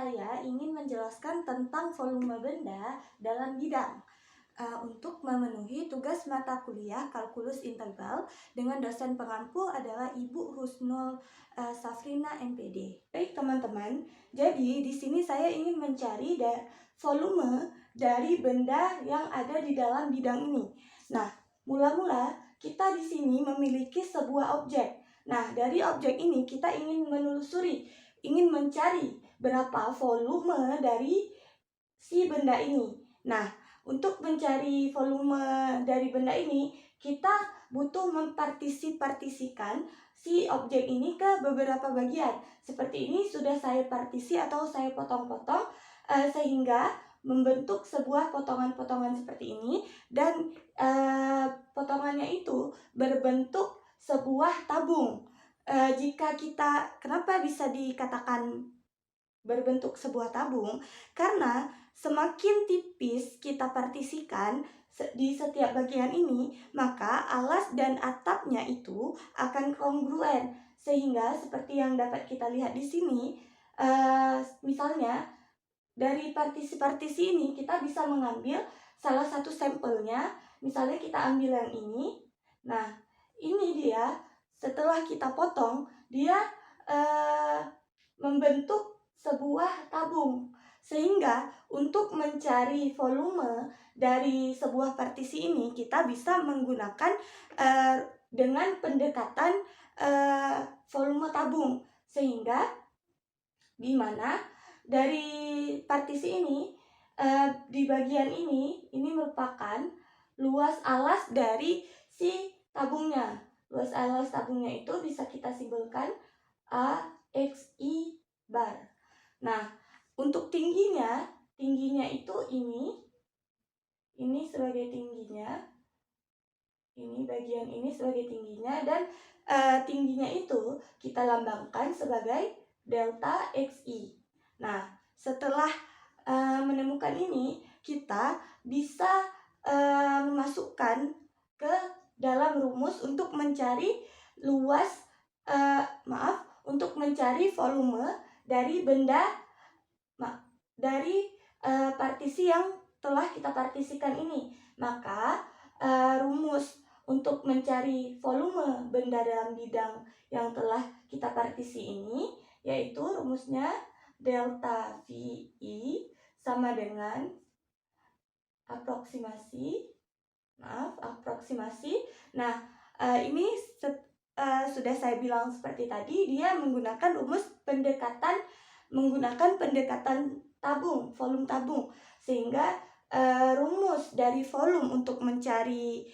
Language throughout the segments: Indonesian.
saya ingin menjelaskan tentang volume benda dalam bidang untuk memenuhi tugas mata kuliah kalkulus integral dengan dosen pengampu adalah Ibu Husnul Safrina MPD. Baik teman-teman, jadi di sini saya ingin mencari volume dari benda yang ada di dalam bidang ini. Nah, mula-mula kita di sini memiliki sebuah objek. Nah, dari objek ini kita ingin menelusuri, ingin mencari berapa volume dari si benda ini. Nah, untuk mencari volume dari benda ini, kita butuh mempartisikan si objek ini ke beberapa bagian. Seperti ini sudah saya partisi atau saya potong-potong sehingga membentuk sebuah potongan-potongan seperti ini, dan potongannya itu berbentuk sebuah tabung. Kenapa bisa dikatakan berbentuk sebuah tabung? Karena semakin tipis kita partisikan di setiap bagian ini, maka alas dan atapnya itu akan kongruen. Sehingga seperti yang dapat kita lihat di sini, misalnya dari partisi-partisi ini kita bisa mengambil salah satu sampelnya. Misalnya kita ambil yang ini. Nah, ini dia setelah kita potong, dia membentuk sebuah tabung. Sehingga untuk mencari volume dari sebuah partisi ini, kita bisa menggunakan dengan pendekatan volume tabung. Sehingga di mana dari partisi ini, di bagian ini merupakan luas alas dari si tabungnya. Luas alas tabungnya itu bisa kita simbolkan AXI bar. Nah, untuk tingginya itu ini sebagai tingginya, ini bagian ini sebagai tingginya, dan tingginya itu kita lambangkan sebagai delta XI. Nah, setelah menemukan ini, kita bisa memasukkan ke dalam rumus untuk mencari untuk mencari volume dari benda partisi yang telah kita partisikan ini. Maka rumus untuk mencari volume benda dalam bidang yang telah kita partisi ini, yaitu rumusnya delta VI sama dengan aproksimasi. Nah, ini sudah saya bilang seperti tadi, dia menggunakan pendekatan tabung, volume tabung. Sehingga rumus dari volume untuk mencari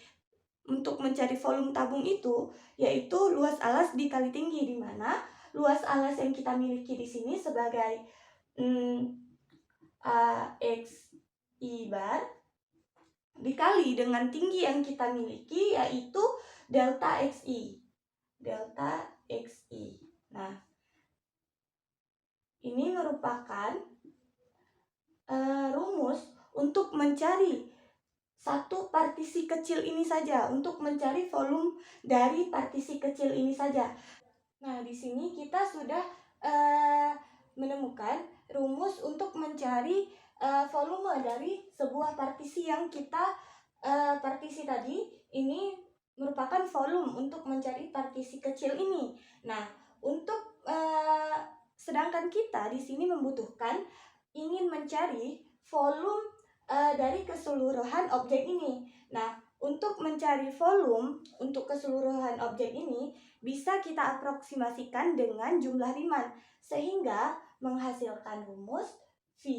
volume tabung itu yaitu luas alas dikali tinggi, di mana luas alas yang kita miliki di sini sebagai AXI bar dikali dengan tinggi yang kita miliki yaitu delta XI. Nah, ini merupakan rumus untuk mencari satu partisi kecil ini saja, untuk mencari volume dari partisi kecil ini saja. Nah, di sini kita sudah menemukan rumus untuk mencari volume dari sebuah partisi yang kita partisi tadi. Ini merupakan volume untuk mencari partisi kecil ini. Nah, untuk sedangkan kita di sini ingin mencari volume dari keseluruhan objek ini. Nah, untuk mencari volume untuk keseluruhan objek ini bisa kita aproksimasikan dengan jumlah Riemann, sehingga menghasilkan rumus V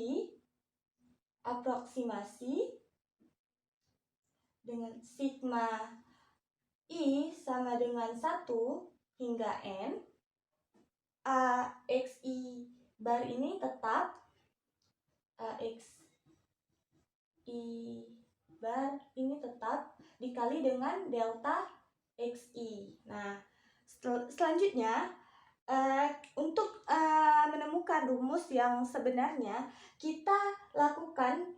aproksimasi dengan sigma I sama dengan 1 hingga N. AXI bar ini tetap, dikali dengan delta XI. Nah, selanjutnya untuk menemukan rumus yang sebenarnya, kita lakukan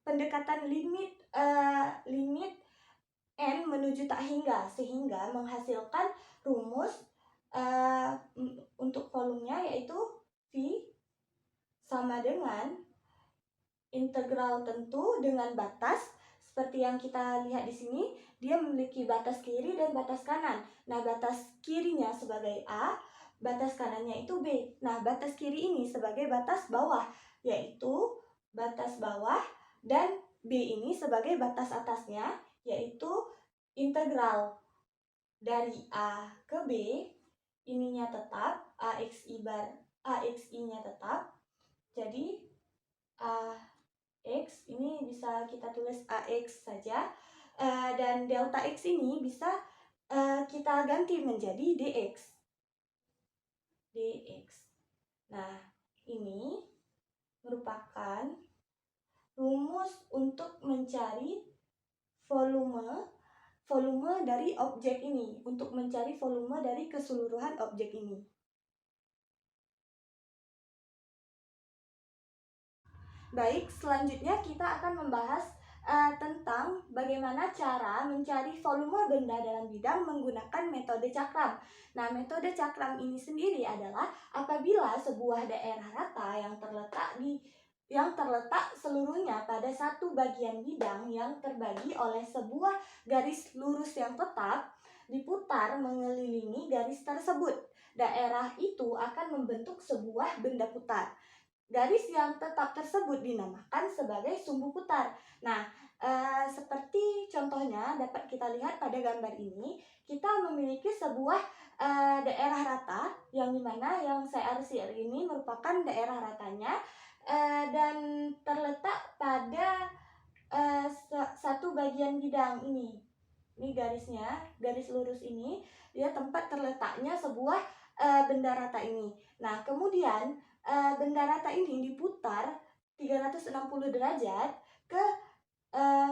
pendekatan limit N menuju tak hingga, sehingga menghasilkan rumus untuk volumenya yaitu V sama dengan integral tentu dengan batas seperti yang kita lihat di sini. Dia memiliki batas kiri dan batas kanan. Nah, batas kirinya sebagai A, batas kanannya itu B. Nah, batas kiri ini sebagai batas bawah, yaitu batas bawah, dan B ini sebagai batas atasnya, yaitu integral dari A ke B. Ininya tetap, AXI-nya tetap. Jadi AX ini bisa kita tulis AX saja, dan delta X ini bisa kita ganti menjadi DX. Nah, ini merupakan rumus untuk mencari volume dari objek ini, untuk mencari volume dari keseluruhan objek ini. Baik, selanjutnya kita akan membahas tentang bagaimana cara mencari volume benda dalam bidang menggunakan metode cakram. Nah, metode cakram ini sendiri adalah apabila sebuah daerah rata yang terletak seluruhnya pada satu bagian bidang yang terbagi oleh sebuah garis lurus yang tetap diputar mengelilingi garis tersebut. Daerah itu akan membentuk sebuah benda putar. Garis yang tetap tersebut dinamakan sebagai sumbu putar. Nah, seperti contohnya dapat kita lihat pada gambar ini, kita memiliki sebuah daerah rata yang dimana yang saya arsir ini merupakan daerah ratanya, dan terletak pada satu bagian bidang ini. Ini garisnya, garis lurus ini, dia tempat terletaknya sebuah benda rata ini. Nah, kemudian benda rata ini diputar 360 derajat ke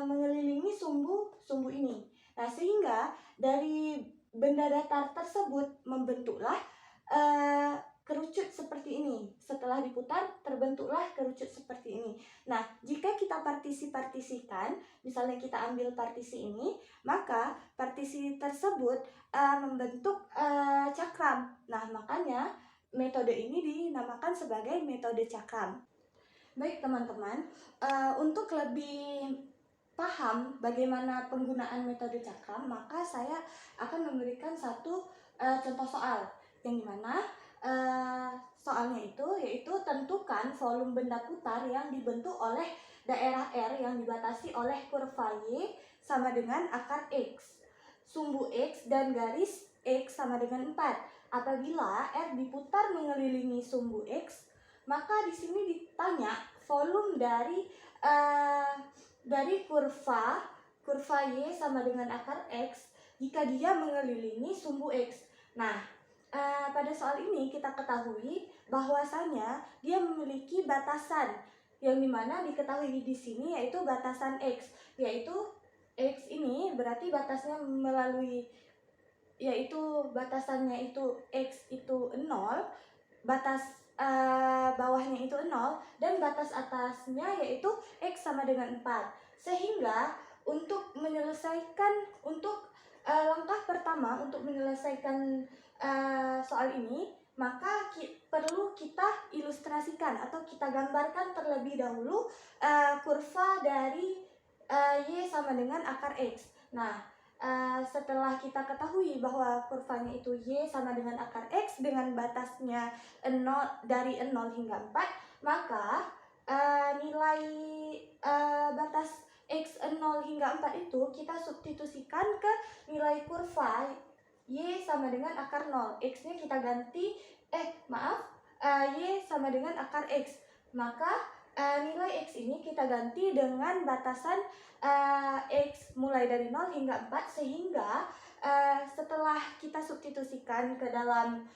mengelilingi sumbu ini. Nah, sehingga dari benda datar tersebut membentuklah kerucut seperti ini. Setelah diputar, terbentuklah kerucut seperti ini. Nah, jika kita partisikan, misalnya kita ambil partisi ini, maka partisi tersebut membentuk cakram. Nah, makanya metode ini dinamakan sebagai metode cakram. Baik teman-teman, untuk lebih paham bagaimana penggunaan metode cakram, maka saya akan memberikan satu contoh soal yang dimana soalnya itu yaitu tentukan volume benda putar yang dibentuk oleh daerah R yang dibatasi oleh kurva Y sama dengan akar X, sumbu X dan garis X sama dengan 4. Apabila R diputar mengelilingi sumbu X, maka di sini ditanya volume dari kurva Y sama dengan akar X jika dia mengelilingi sumbu X. Nah, pada soal ini kita ketahui bahwasanya dia memiliki batasan yang dimana diketahui di sini yaitu batasan X, yaitu X ini berarti batasnya batasannya itu X itu 0, batas bawahnya itu 0, dan batas atasnya yaitu X sama dengan 4. Sehingga untuk langkah pertama untuk menyelesaikan soal ini, maka perlu kita ilustrasikan atau kita gambarkan terlebih dahulu kurva dari Y sama dengan akar X. Nah, setelah kita ketahui bahwa kurvanya itu Y sama dengan akar X dengan batasnya 0, dari 0 hingga 4, maka nilai batas X 0 hingga 4 itu kita substitusikan ke nilai kurva Y sama dengan akar 0. X-nya kita ganti, Y sama dengan akar X. Maka nilai X ini kita ganti dengan batasan X mulai dari 0 hingga 4, sehingga setelah kita substitusikan ke dalam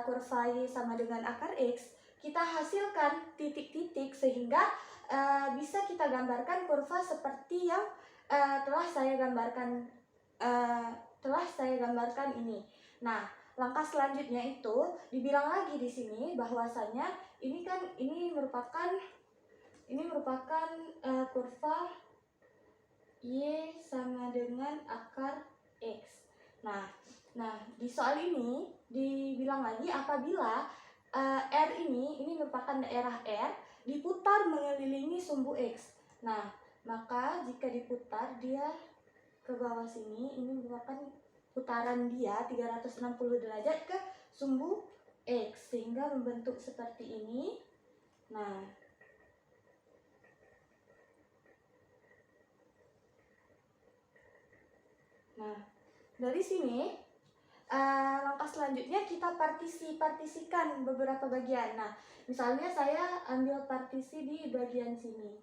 kurva Y sama dengan akar X, kita hasilkan titik-titik sehingga bisa kita gambarkan kurva seperti yang telah saya gambarkan ini. Nah, langkah selanjutnya itu dibilang lagi di sini bahwasanya ini merupakan kurva Y sama dengan akar X. Nah, di soal ini dibilang lagi apabila R ini merupakan daerah R, diputar mengelilingi sumbu X. Nah, maka jika diputar dia ke bawah sini, ini merupakan putaran dia 360 derajat ke sumbu X, sehingga membentuk seperti ini. Nah, dari sini langkah selanjutnya kita partisikan beberapa bagian. Nah, misalnya saya ambil partisi di bagian sini.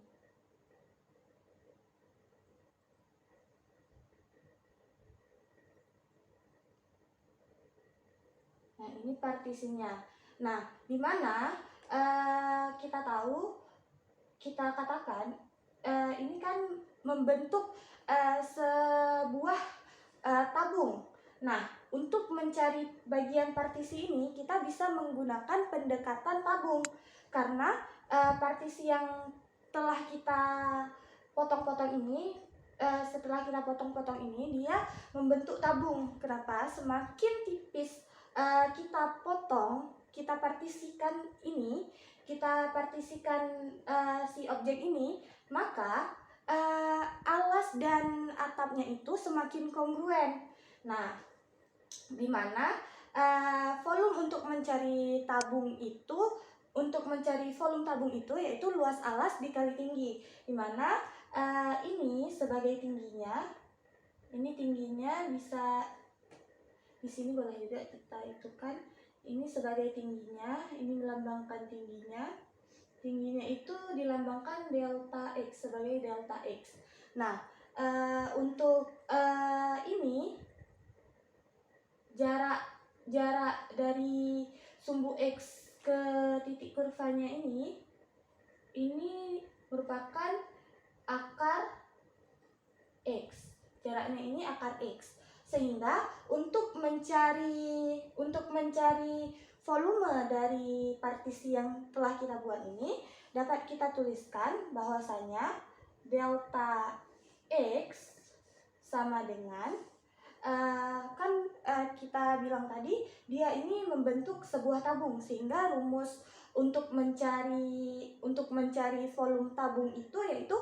Nah, ini partisinya. Nah, di mana kita katakan ini kan membentuk sebuah tabung. Nah, untuk mencari bagian partisi ini kita bisa menggunakan pendekatan tabung, karena partisi yang telah kita potong-potong ini, setelah kita potong-potong ini, dia membentuk tabung. Kenapa? Semakin tipis kita potong, kita partisikan si objek ini, maka alas dan atapnya itu semakin kongruen. Nah, di mana volume untuk mencari volume tabung itu yaitu luas alas dikali tinggi, di mana ini sebagai tingginya, ini tingginya bisa di sini boleh juga kita hitungkan, ini sebagai tingginya, ini melambangkan tingginya itu dilambangkan delta X sebagai delta X. Nah, untuk ini jarak dari sumbu X ke titik kurvanya ini merupakan akar X. Jaraknya ini akar X. Sehingga untuk mencari volume dari partisi yang telah kita buat ini, dapat kita tuliskan bahwasanya delta X sama dengan kita bilang tadi dia ini membentuk sebuah tabung, sehingga rumus untuk mencari volume tabung itu yaitu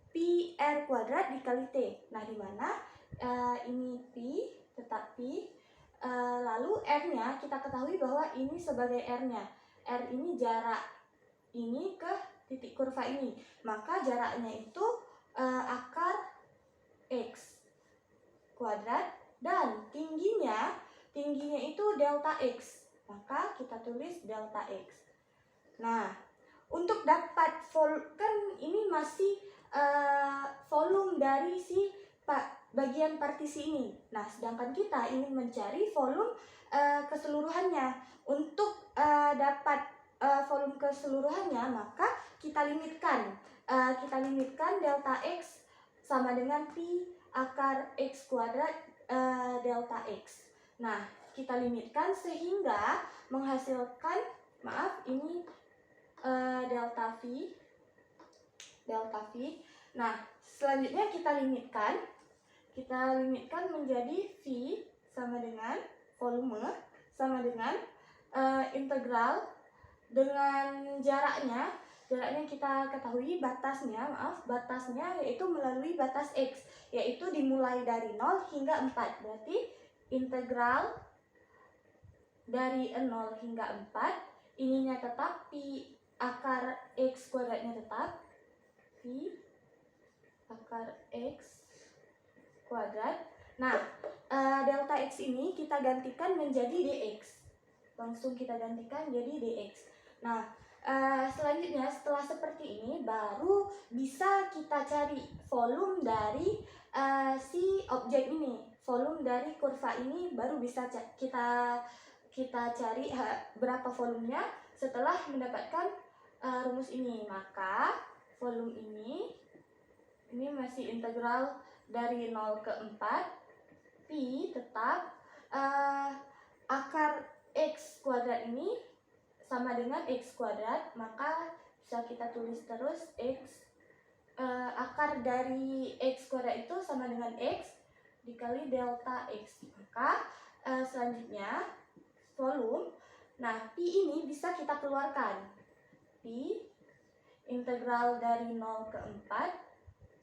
pi R kuadrat dikali T. Nah, di mana ini pi, tetap pi, lalu R-nya kita ketahui bahwa ini sebagai R-nya. R ini jarak ini ke titik kurva ini, maka jaraknya itu akar X kuadrat, dan tingginya itu delta X, maka kita tulis delta X. Nah, untuk dapat kan ini masih volume dari si bagian partisi ini. Nah, sedangkan kita ingin mencari volume keseluruhannya. Untuk dapat volume keseluruhannya, maka kita limitkan delta X sama dengan pi akar X kuadrat delta X. Nah, kita limitkan sehingga menghasilkan, ini delta V. Nah, selanjutnya kita limitkan menjadi V sama dengan volume sama dengan integral dengan jaraknya kita ketahui batasnya yaitu melalui batas X, yaitu dimulai dari 0 hingga 4. Berarti integral dari 0 hingga 4, ininya tetap pi akar X kuadratnya tetap pi akar X kuadrat. Nah, delta X ini kita gantikan menjadi dx. Langsung kita gantikan jadi dx. Nah, selanjutnya setelah seperti ini baru bisa kita cari volume dari si objek ini. Volume dari kurva ini baru bisa kita cari berapa volumenya setelah mendapatkan rumus ini. Maka volume ini masih integral dari 0 ke 4, pi tetap akar X kuadrat ini sama dengan X kuadrat, maka bisa kita tulis terus X akar dari X kuadrat itu sama dengan X dikali delta X. Maka selanjutnya volume Nah, Pi ini bisa kita keluarkan. Pi integral dari 0 ke 4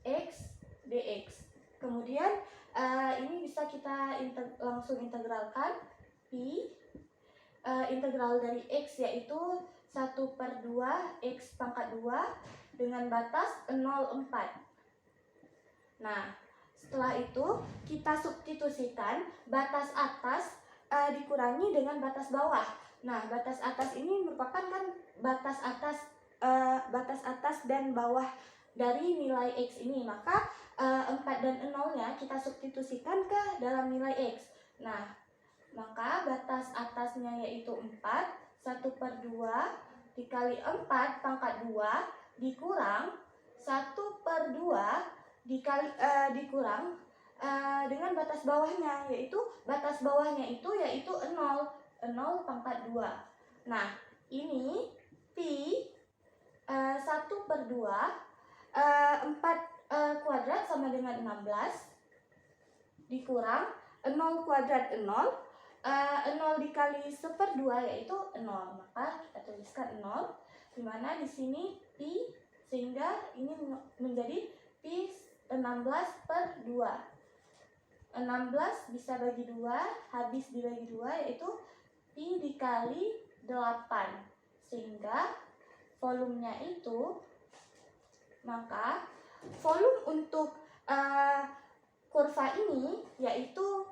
X dx. Kemudian ini bisa kita langsung integralkan. Pi integral dari X yaitu 1/2 X pangkat 2 dengan batas 0,4. Nah, setelah itu kita substitusikan batas atas dikurangi dengan batas bawah. Nah, batas atas ini merupakan kan batas atas dan bawah dari nilai X ini. Maka 4 dan 0-nya kita substitusikan ke dalam nilai X. Nah, maka batas atasnya yaitu 4, 1/2 dikali 4 pangkat 2 dikurang 1/2 dikurang dengan batas bawahnya, yaitu batas bawahnya itu 0 pangkat 2. Nah, ini Pi 1/2 4 kuadrat sama dengan 16 dikurang 0 kuadrat 0 dikali 1/2 yaitu 0. Maka kita tuliskan 0, dimana di sini Pi, sehingga ini menjadi Pi 16/2. 16 bisa bagi 2, habis dibagi 2 yaitu Pi dikali 8. Sehingga volumenya itu, maka volume untuk kurva ini yaitu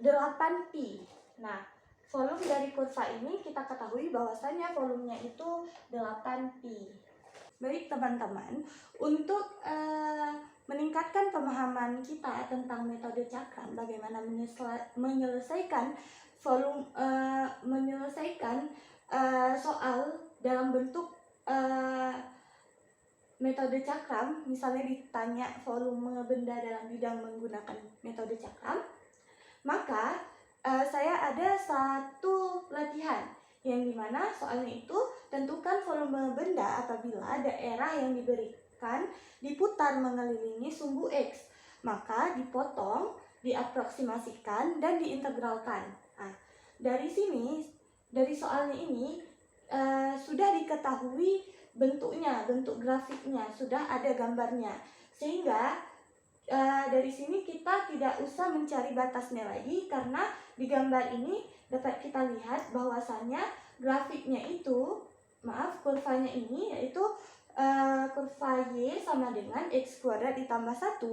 8Pi. Nah, volume dari kurva ini kita ketahui bahwasannya volumenya itu 8Pi. Baik teman-teman, untuk meningkatkan pemahaman kita tentang metode cakram, bagaimana menyelesaikan soal dalam bentuk metode cakram, misalnya ditanya volume benda dalam bidang menggunakan metode cakram, maka saya ada satu latihan yang dimana soalnya itu tentukan volume benda apabila daerah yang diberikan diputar mengelilingi sumbu X, maka dipotong, diaproksimasikan, dan diintegralkan. Nah, dari soalnya ini sudah diketahui bentuknya, bentuk grafiknya, sudah ada gambarnya, sehingga dari sini kita tidak usah mencari batasnya lagi, karena di gambar ini dapat kita lihat bahwasannya grafiknya itu, kurvanya ini yaitu kurva Y sama dengan X kuadrat ditambah 1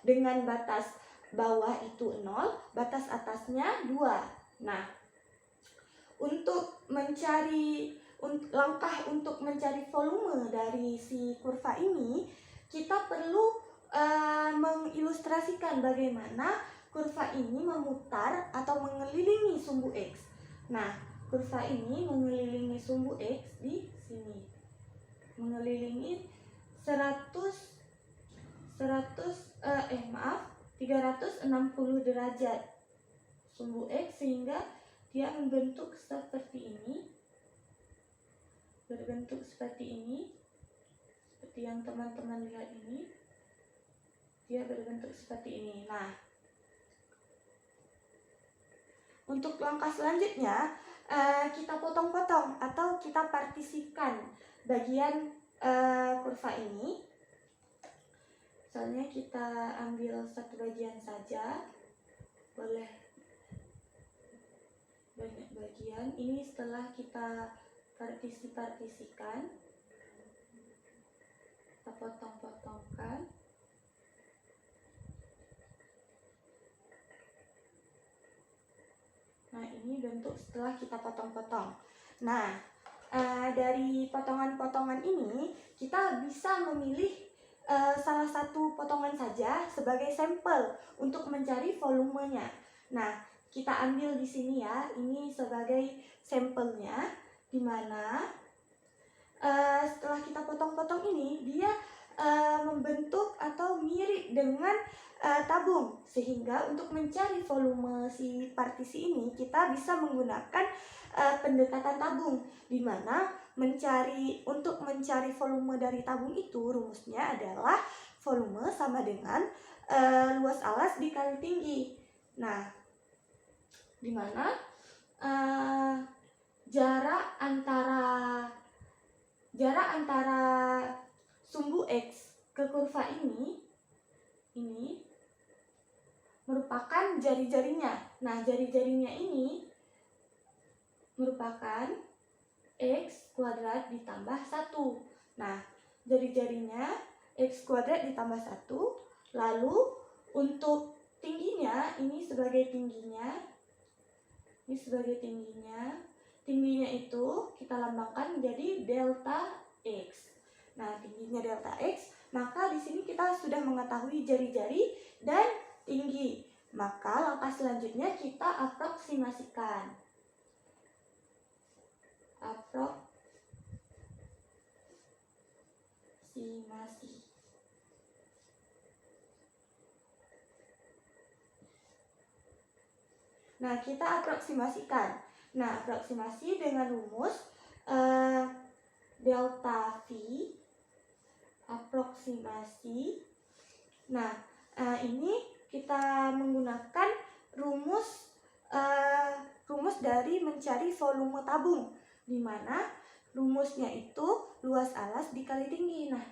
dengan batas bawah itu 0, batas atasnya 2. Nah, langkah untuk mencari volume dari si kurva ini, kita perlu mengilustrasikan bagaimana kurva ini memutar atau mengelilingi sumbu X. Nah, kurva ini mengelilingi sumbu X di sini, mengelilingi 360 derajat sumbu X, sehingga dia membentuk seperti ini, seperti yang teman-teman lihat ini, dia berbentuk seperti ini. Nah, untuk langkah selanjutnya kita potong-potong atau kita partisikan bagian kurva ini. Misalnya kita ambil satu bagian saja, boleh banyak bagian. Ini setelah kita partisikan, kita potong-potongkan. Nah, ini bentuk setelah kita potong-potong. Nah, dari potongan-potongan ini kita bisa memilih salah satu potongan saja sebagai sampel untuk mencari volumenya. Nah, kita ambil di sini ya, ini sebagai sampelnya, dimana setelah kita potong-potong ini, dia membentuk atau mirip dengan tabung, sehingga untuk mencari volume si partisi ini kita bisa menggunakan pendekatan tabung, dimana untuk mencari volume dari tabung itu rumusnya adalah volume sama dengan luas alas dikali tinggi. Nah, dimana jarak antara sumbu X ke kurva ini merupakan jari-jarinya. Nah, jari-jarinya ini merupakan X kuadrat ditambah 1. Nah, jari-jarinya X kuadrat ditambah 1. Lalu untuk tingginya, ini sebagai tingginya. Tingginya itu kita lambangkan menjadi delta X. Nah, tingginya delta X, maka di sini kita sudah mengetahui jari-jari dan tinggi. Maka langkah selanjutnya kita aproksimasikan. Nah, kita aproksimasikan. Nah, aproksimasi dengan rumus delta V aproksimasi. Nah, ini kita menggunakan rumus dari mencari volume tabung, di mana rumusnya itu luas alas dikali tinggi. Nah,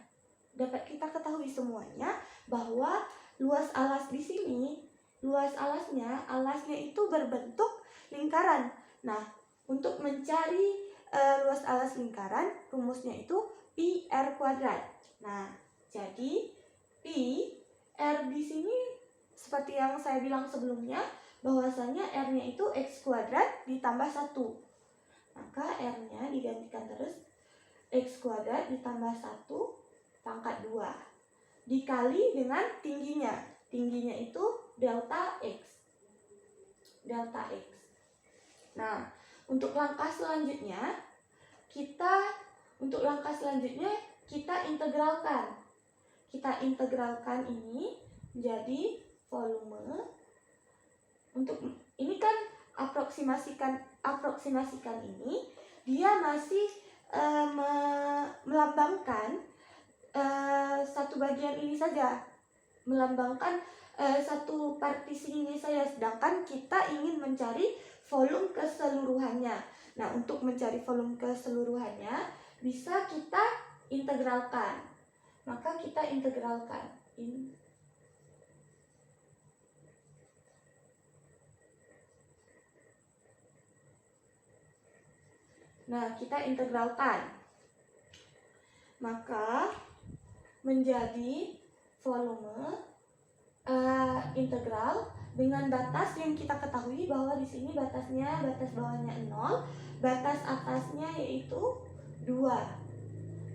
dapat kita ketahui semuanya bahwa luas alas di sini, alasnya itu berbentuk lingkaran. Nah, untuk mencari luas alas lingkaran, rumusnya itu pi r kuadrat. Nah, jadi pi r di sini seperti yang saya bilang sebelumnya, bahwasanya r-nya itu x kuadrat ditambah 1. Maka r-nya digantikan terus x kuadrat ditambah 1 pangkat 2 dikali dengan tingginya. Tingginya itu delta X. Nah, untuk langkah selanjutnya kita integralkan. Kita integralkan ini menjadi volume. Untuk ini kan aproksimasikan ini dia masih melambangkan satu bagian ini saja, melambangkan satu partisi ini saja, sedangkan kita ingin mencari volume keseluruhannya. Nah, untuk mencari volume keseluruhannya bisa kita integralkan. Maka kita integralkan maka menjadi volume integral dengan batas yang kita ketahui bahwa di sini batas bawahnya 0, batas atasnya yaitu 2.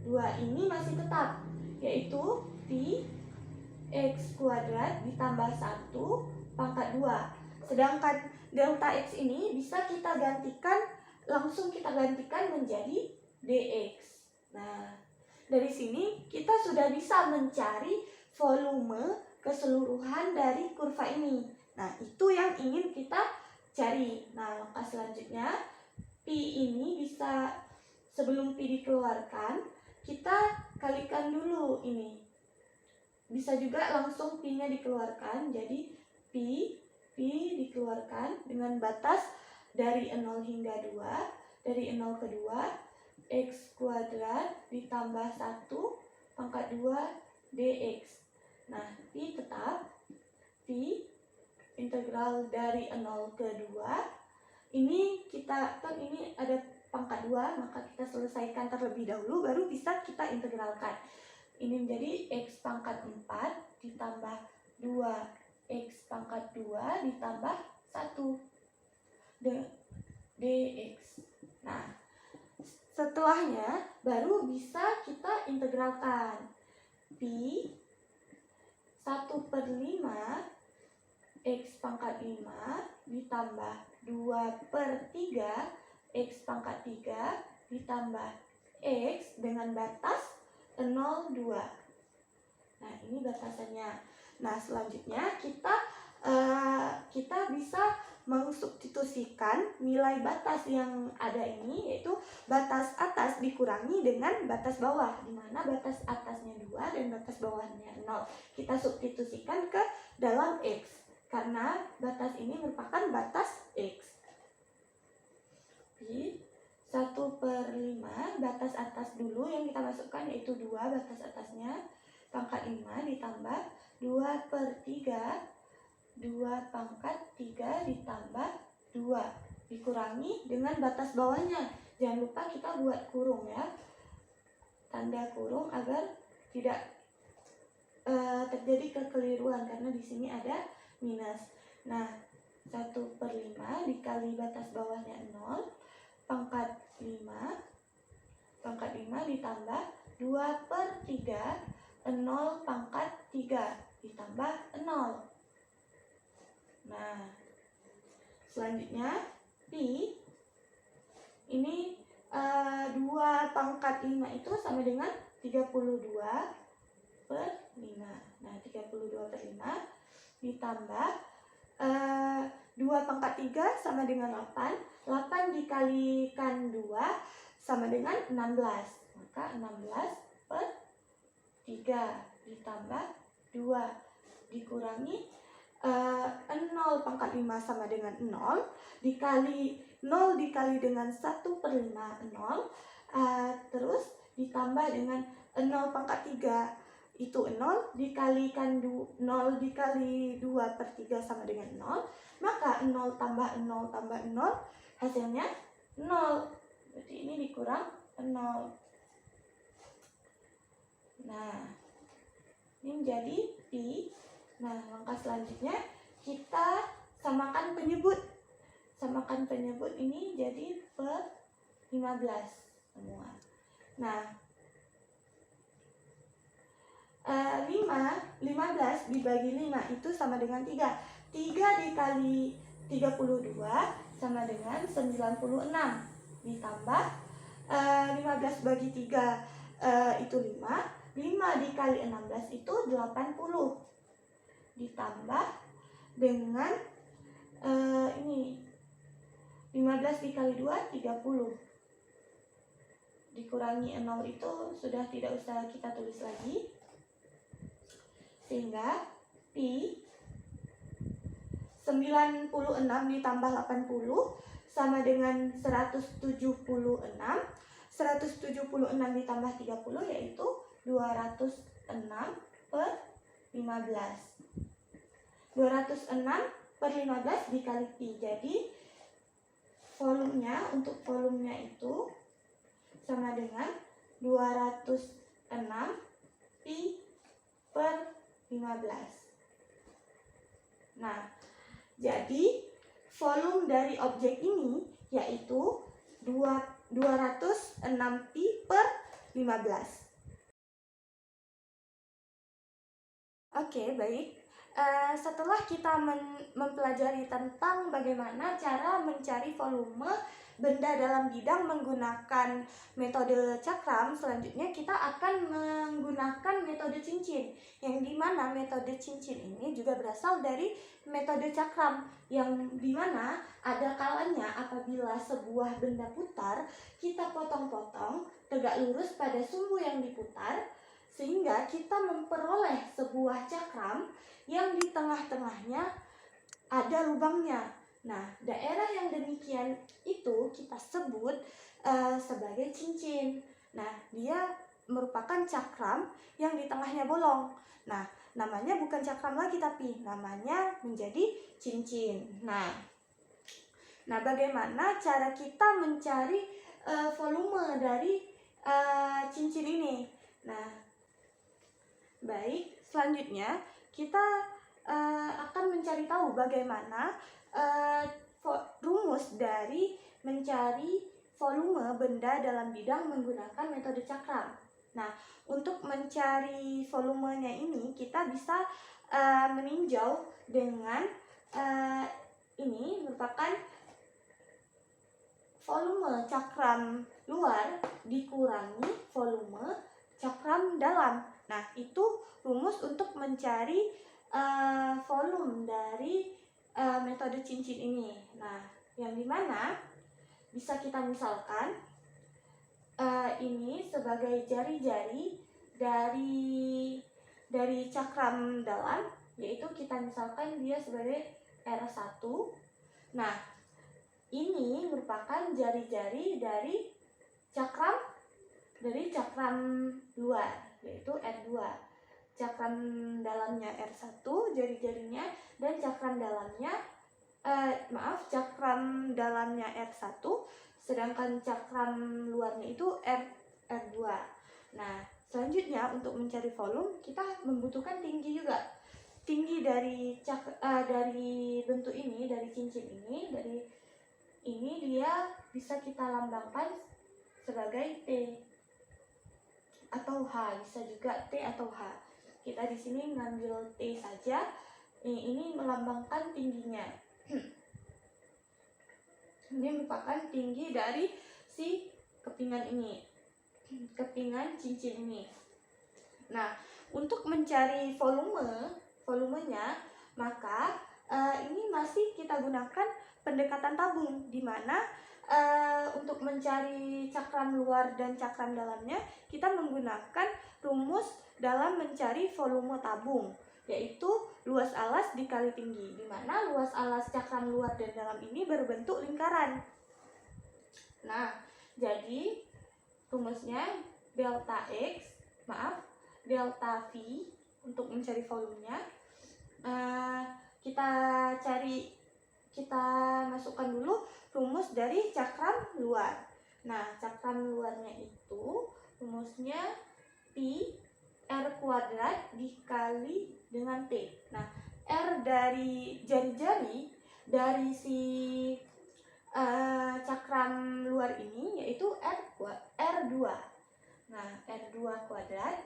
2 ini masih tetap, yaitu pi x kuadrat ditambah 1 pangkat 2. Sedangkan delta x ini bisa kita langsung gantikan menjadi dx. Nah, dari sini kita sudah bisa mencari volume keseluruhan dari kurva ini. Nah, itu yang ingin kita cari. Nah, langkah selanjutnya, pi ini bisa, sebelum pi dikeluarkan, kita kalikan dulu ini. Bisa juga langsung pi-nya dikeluarkan, jadi pi dikeluarkan dengan batas dari 0 hingga 2, dari 0 ke 2, x kuadrat ditambah 1 pangkat 2 dx. Nah, pi tetap, pi integral dari 0 ke 2. Ini ini ada pangkat 2, maka kita selesaikan terlebih dahulu, baru bisa kita integralkan. Ini menjadi x pangkat 4 ditambah 2x pangkat 2 ditambah 1 dx. Nah, setelahnya baru bisa kita integralkan. Pi 1/5 x pangkat 5 ditambah 2/3 x pangkat 3 ditambah x dengan batas 0, 2. Nah, ini batasannya. Nah, selanjutnya kita bisa mensubstitusikan nilai batas yang ada ini, yaitu batas atas dikurangi dengan batas bawah, di mana batas atasnya 2 dan batas bawahnya 0. Kita substitusikan ke dalam X, karena batas ini merupakan batas X. 1/5 batas atas dulu yang kita masukkan yaitu 2 batas atasnya, pangkat 5 ditambah 2/3, 2 pangkat 3 ditambah 2 dikurangi dengan batas bawahnya. Jangan lupa kita buat kurung ya, tanda kurung agar tidak terjadi kekeliruan karena di sini ada minus. Nah, 1/5 dikali batas bawahnya 0, pangkat 5 ditambah 2/3, 0 pangkat 3 ditambah 0. Nah, selanjutnya Pi ini 2 pangkat 5 itu sama dengan 32/5. Nah, 32/5 ditambah 2 pangkat 3 sama dengan 8. 8 dikalikan 2 sama dengan 16. Maka 16/3 ditambah 2 dikurangi 0 pangkat 5 sama dengan 0 dikali 0 dikali dengan 1/5 0, terus ditambah dengan 0 pangkat 3 itu 0 dikalikan 0 dikali 2/3 sama dengan 0, maka 0 tambah 0 tambah 0 hasilnya 0. Berarti ini dikurang 0. Nah, ini menjadi Pi. Nah, langkah selanjutnya kita samakan penyebut. Samakan penyebut ini jadi per 15 semua. Nah, 15 dibagi 5 itu sama dengan 3. 3 dikali 32 sama dengan 96. Ditambah 15 bagi 3 itu 5. 5 dikali 16 itu 80. Ditambah dengan ini 15 dikali 2 30. Dikurangi 0 itu sudah tidak usah kita tulis lagi. Sehingga Pi 96 ditambah 80 sama dengan 176. 176 ditambah 30 yaitu 206/15. 206/15 dikali Pi. Jadi volumenya, untuk volumenya itu sama dengan 206 Pi/15. Nah, jadi volume dari objek ini yaitu 206 Pi/15. Oke, baik. Setelah kita mempelajari tentang bagaimana cara mencari volume benda dalam bidang menggunakan metode cakram, selanjutnya kita akan menggunakan metode cincin, yang dimana metode cincin ini juga berasal dari metode cakram, yang dimana ada kalanya apabila sebuah benda putar, kita potong-potong tegak lurus pada sumbu yang diputar, sehingga kita memperoleh sebuah cakram yang di tengah-tengahnya ada lubangnya. Nah, daerah yang demikian itu kita sebut sebagai cincin. Nah, dia merupakan cakram yang di tengahnya bolong. Nah, namanya bukan cakram lagi tapi namanya menjadi cincin. Nah, bagaimana cara kita mencari volume dari cincin ini? Nah, baik, selanjutnya kita akan mencari tahu bagaimana rumus dari mencari volume benda dalam bidang menggunakan metode cakram. Nah, untuk mencari volumenya ini kita bisa meninjau dengan ini merupakan volume cakram luar dikurangi volume cakram dalam. Nah, itu rumus untuk mencari volume dari metode cincin ini. Nah, yang dimana bisa kita misalkan ini sebagai jari-jari dari cakram dalam, yaitu kita misalkan dia sebagai R1. Nah, ini merupakan jari-jari dari cakram luar, yaitu R2. Cakram dalamnya R1 jari-jarinya, dan cakram dalamnya R1, sedangkan cakram luarnya itu R2. Nah, selanjutnya untuk mencari volume kita membutuhkan tinggi juga. Tinggi dari bentuk ini, dari cincin ini, dia bisa kita lambangkan sebagai T atau H, bisa juga T atau H. Kita di sini ngambil T saja. Ini melambangkan tingginya. Ini merupakan tinggi dari si kepingan ini, kepingan cincin ini. Nah, untuk mencari volumenya, maka ini masih kita gunakan pendekatan tabung, di mana untuk mencari cakram luar dan cakram dalamnya kita menggunakan rumus dalam mencari volume tabung, yaitu luas alas dikali tinggi, di mana luas alas cakram luar dan dalam ini berbentuk lingkaran. Nah, jadi rumusnya delta V untuk mencari volumenya. Kita masukkan dulu rumus dari cakram luar. Nah, cakram luarnya itu rumusnya pi R kuadrat dikali dengan T. Nah, R dari jari-jari dari si cakram luar ini yaitu R2. Nah, R2 kuadrat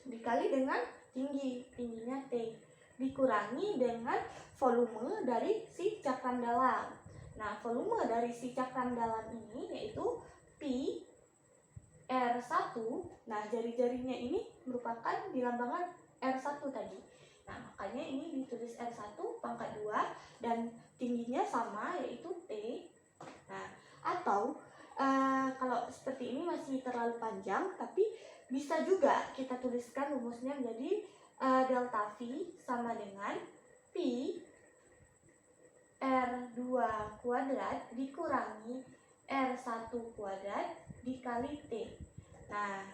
dikali dengan tingginya T, dikurangi dengan volume dari si cakram dalam. Nah, volume dari si cakram dalam ini yaitu pi R1. Nah, jari-jarinya ini merupakan dilambangkan R1 tadi. Nah, makanya ini ditulis R1 pangkat 2 dan tingginya sama yaitu T. Nah, atau kalau seperti ini masih terlalu panjang, tapi bisa juga kita tuliskan rumusnya menjadi delta V sama dengan pi R2 kuadrat dikurangi R1 kuadrat dikali T. Nah,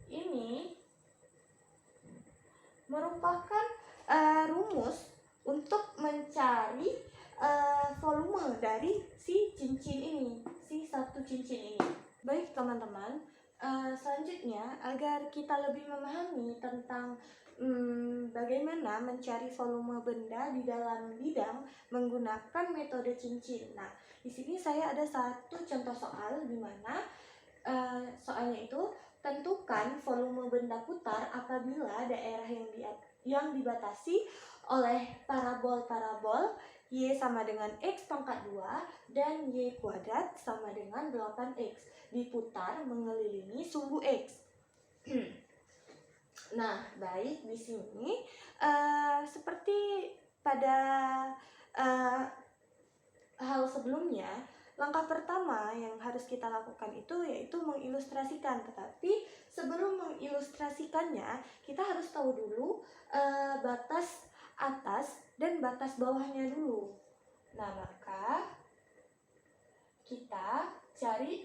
ini merupakan rumus untuk mencari volume dari si cincin ini, si satu cincin ini. Baik teman-teman, selanjutnya agar kita lebih memahami tentang bagaimana mencari volume benda di dalam bidang menggunakan metode cincin. Nah, di sini saya ada satu contoh soal di mana soalnya itu tentukan volume benda putar apabila daerah yang dibatasi oleh parabol Y sama dengan X pangkat 2 dan Y kuadrat sama dengan 8X diputar mengelilingi sumbu X. Nah, baik, di sini seperti pada hal sebelumnya, langkah pertama yang harus kita lakukan itu yaitu mengilustrasikan. Tetapi sebelum mengilustrasikannya, kita harus tahu dulu batas atas dan batas bawahnya dulu. Nah, maka kita cari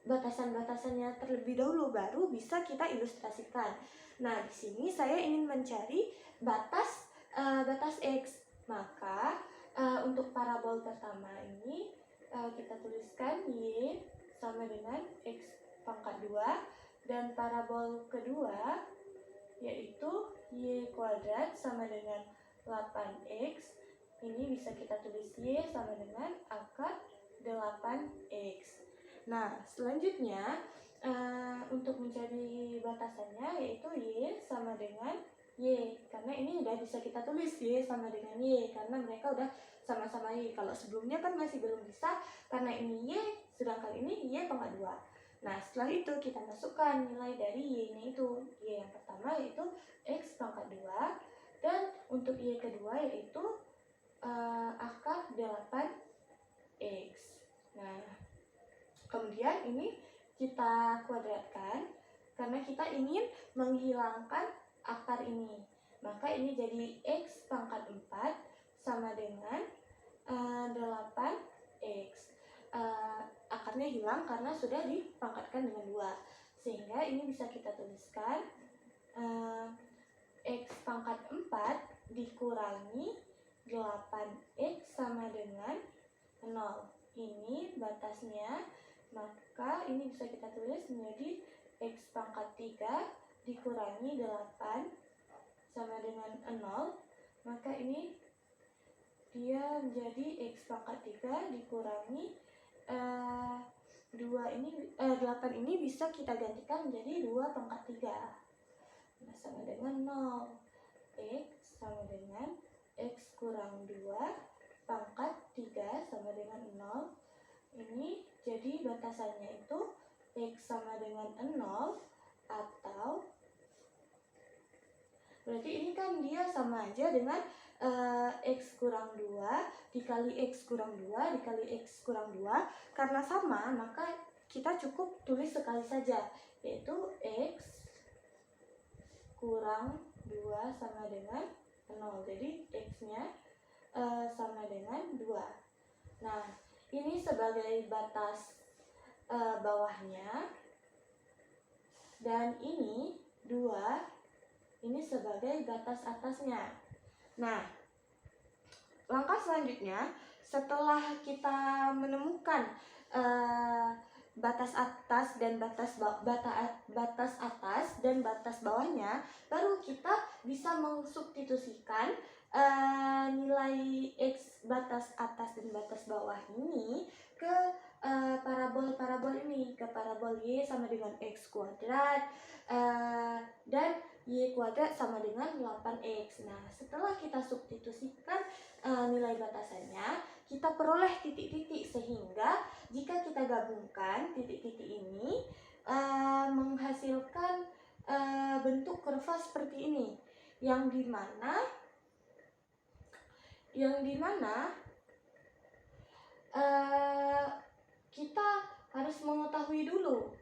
batasan-batasannya terlebih dahulu, baru bisa kita ilustrasikan. Nah, di sini saya ingin mencari batas X. Maka untuk parabol pertama ini kita tuliskan Y sama dengan X pangkat 2, dan parabol kedua yaitu Y kuadrat sama dengan 8X. Ini bisa kita tulis Y sama dengan akar 8X. Nah, selanjutnya untuk mencari batasannya yaitu Y sama dengan Y, karena ini udah bisa kita tulis Y sama dengan Y karena mereka udah sama-sama Y. Kalau sebelumnya kan masih belum bisa karena ini Y, sedangkan ini Y pangkat 2. Nah, setelah itu kita masukkan nilai dari Y-nya itu. Y yang pertama yaitu X pangkat 2, dan untuk Y kedua yaitu akar 8X. Nah, kemudian ini kita kuadratkan karena kita ingin menghilangkan akar ini. Maka ini jadi X pangkat 4 sama dengan 8x. Akarnya hilang karena sudah dipangkatkan dengan 2. Sehingga ini bisa kita tuliskan x pangkat 4 dikurangi 8x sama dengan 0. Ini batasnya, maka ini bisa kita tulis menjadi x pangkat 3 dikurangi 8 sama dengan 0. Maka ini dia menjadi x pangkat 3 dikurangi 8 ini bisa kita gantikan menjadi 2 pangkat 3. Nah, sama dengan 0. X sama dengan x kurang 2 pangkat 3 sama dengan 0. Ini jadi batasannya itu x sama dengan 0 atau berarti ini kan dia sama aja dengan x kurang 2 dikali x kurang 2 dikali x kurang 2. Karena sama, maka kita cukup tulis sekali saja, yaitu x kurang 2 sama dengan 0. Jadi x-nya sama dengan 2. Nah, ini sebagai batas bawahnya, dan ini 2 ini sebagai batas atasnya. Nah, langkah selanjutnya setelah kita menemukan batas atas dan batas atas dan batas bawahnya, baru kita bisa mensubstitusikan nilai x batas atas dan batas bawah ini ke parabol ini, ke parabol y sama dengan x kuadrat dan y kuadrat sama dengan 8x. Nah, setelah kita substitusikan nilai batasannya, kita peroleh titik-titik, sehingga jika kita gabungkan titik-titik ini menghasilkan bentuk kurva seperti ini, yang dimana kita harus mengetahui dulu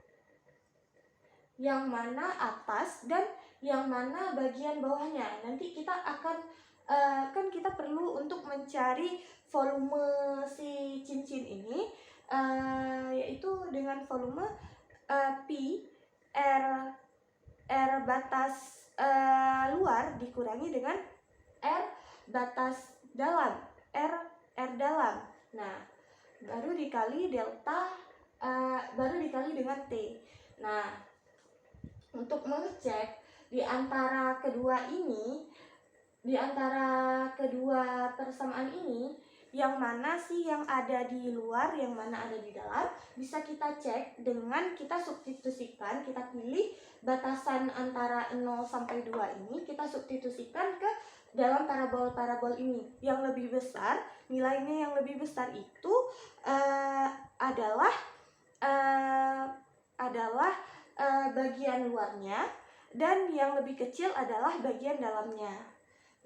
yang mana atas dan yang mana bagian bawahnya. Nanti kita akan kan kita perlu untuk mencari volume si cincin ini, yaitu dengan volume pi r batas luar dikurangi dengan r batas dalam, r dalam. Nah, baru dikali delta, baru dikali dengan t. Nah, untuk mengecek di antara kedua persamaan ini, yang mana sih yang ada di luar, yang mana ada di dalam, bisa kita cek dengan kita substitusikan, kita pilih batasan antara 0 sampai 2 ini, kita substitusikan ke dalam parabol ini. Yang lebih besar, nilainya yang lebih besar itu adalah bagian luarnya, dan yang lebih kecil adalah bagian dalamnya.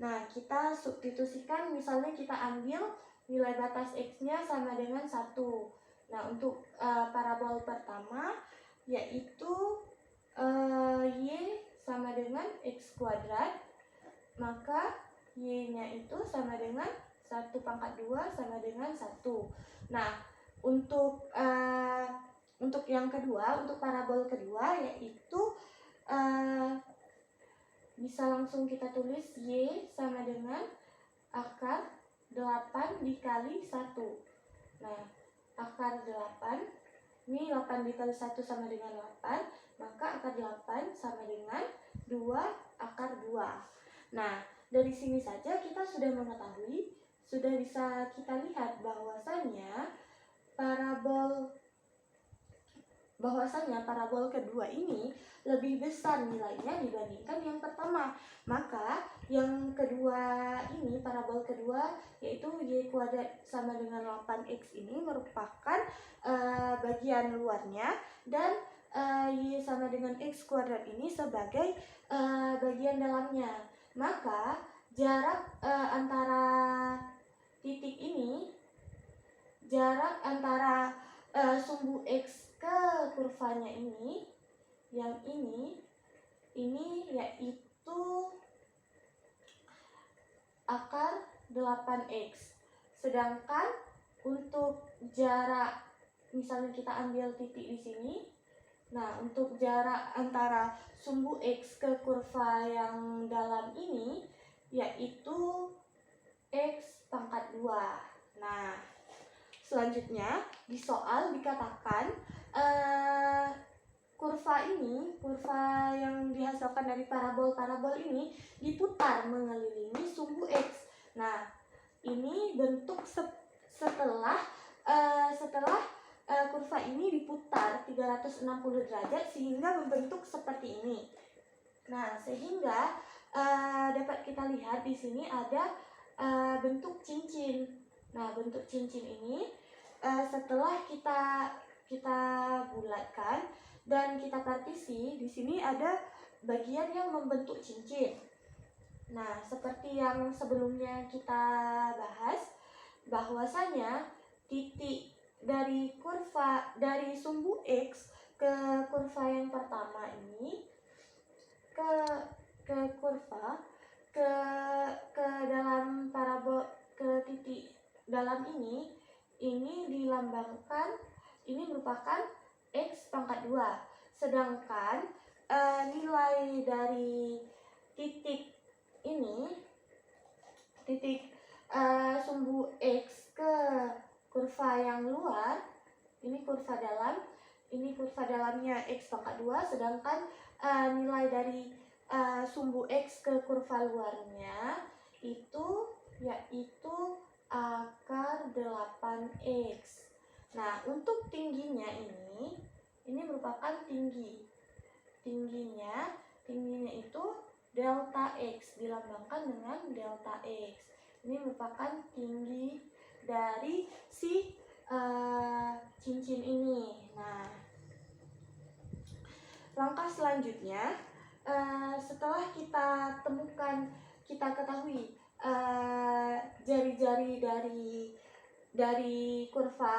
Nah, kita substitusikan, misalnya kita ambil nilai batas x-nya sama dengan 1. Nah, untuk parabol pertama yaitu y sama dengan x kuadrat, maka y-nya itu sama dengan 1 pangkat 2 sama dengan 1. Nah, untuk yang kedua, untuk parabol kedua, yaitu bisa langsung kita tulis y sama dengan akar 8 dikali 1. Nah, akar 8, ini 8 dikali 1 sama dengan 8, maka akar 8 sama dengan 2 akar 2. Nah, dari sini saja kita sudah mengetahui, sudah bisa kita lihat bahwasannya parabol kedua ini lebih besar nilainya dibandingkan yang pertama. Maka yang kedua ini, parabol kedua, yaitu y kuadrat sama dengan 8x ini merupakan bagian luarnya, dan y sama dengan x kuadrat ini sebagai bagian dalamnya. Maka jarak antara titik ini, jarak antara sumbu x ke kurvanya ini, yang ini yaitu akar 8x. Sedangkan untuk jarak, misalnya kita ambil titik di sini. Nah, untuk jarak antara sumbu x ke kurva yang dalam ini yaitu x pangkat 2. Nah, selanjutnya di soal dikatakan kurva yang dihasilkan dari parabol ini diputar mengelilingi sumbu x. Nah, ini bentuk setelah kurva ini diputar 360 derajat sehingga membentuk seperti ini. Nah, sehingga dapat kita lihat di sini ada bentuk cincin. Nah, bentuk cincin ini setelah kita bulatkan dan kita partisi, di sini ada bagian yang membentuk cincin. Nah, seperti yang sebelumnya kita bahas, bahwasanya titik dari sumbu x ke kurva yang pertama ini ke dalam parabol, ke titik dalam ini dilambangkan, ini merupakan x pangkat 2. Sedangkan nilai dari titik sumbu x ke kurva yang luar, ini kurva dalam, ini kurva dalamnya x pangkat 2, sedangkan nilai dari sumbu x ke kurva luarnya itu yaitu akar 8x. Nah, untuk tingginya ini merupakan tingginya itu delta x, dilambangkan dengan delta x. Ini merupakan tinggi dari si cincin ini. Nah, langkah selanjutnya, setelah kita ketahui jari-jari dari kurva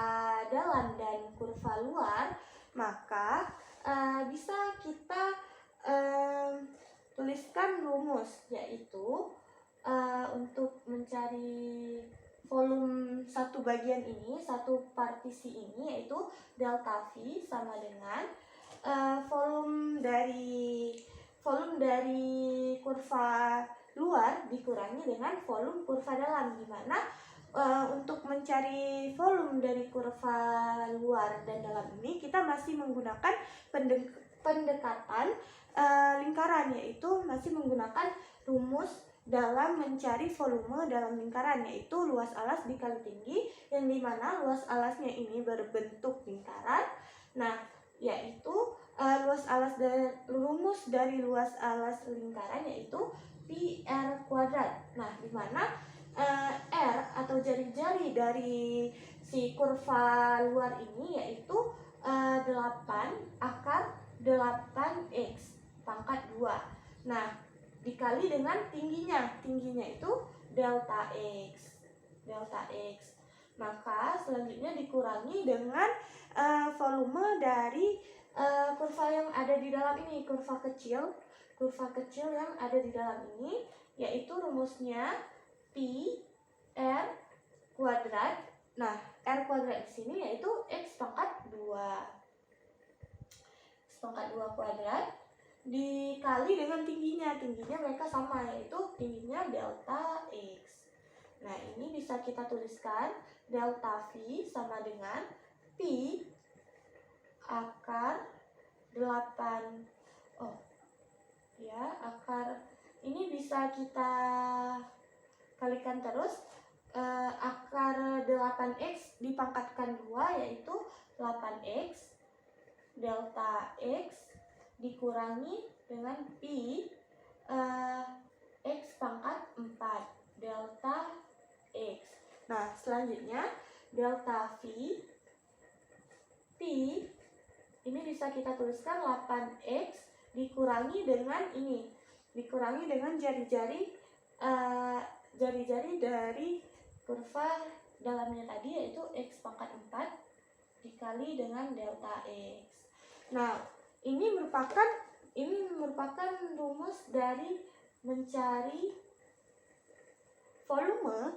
dalam dan kurva luar, maka bisa kita tuliskan rumus, yaitu untuk mencari volume satu bagian ini, satu partisi ini, yaitu delta V sama dengan volume dari kurva luar dikurangi dengan volume kurva dalam, di mana untuk mencari volume dari kurva luar dan dalam ini kita masih menggunakan pendekatan lingkaran, yaitu masih menggunakan rumus dalam mencari volume dalam lingkaran, yaitu luas alas dikali tinggi, yang dimana luas alasnya ini berbentuk lingkaran. Nah, yaitu rumus dari luas alas lingkaran yaitu pi r kuadrat. Nah, dimana r atau jari-jari dari si kurva luar ini yaitu 8 akar 8x pangkat 2. Nah, dikali dengan tingginya itu delta x. Maka selanjutnya dikurangi dengan volume dari kurva yang ada di dalam ini, kurva kecil yang ada di dalam ini, yaitu rumusnya pi r kuadrat. Nah, r kuadrat di sini yaitu x pangkat 2. X pangkat 2 kuadrat dikali dengan tingginya mereka sama, yaitu tingginya delta x. Nah, ini bisa kita tuliskan delta V sama dengan pi akar 8. Akar ini bisa kita kalikan terus, akar 8x dipangkatkan 2 yaitu 8x delta x dikurangi dengan pi x pangkat 4 delta x. Nah, selanjutnya delta V pi ini bisa kita tuliskan 8x dikurangi dengan jari-jari dari kurva dalamnya tadi, yaitu x pangkat 4 dikali dengan delta x. Nah, ini merupakan rumus dari mencari volume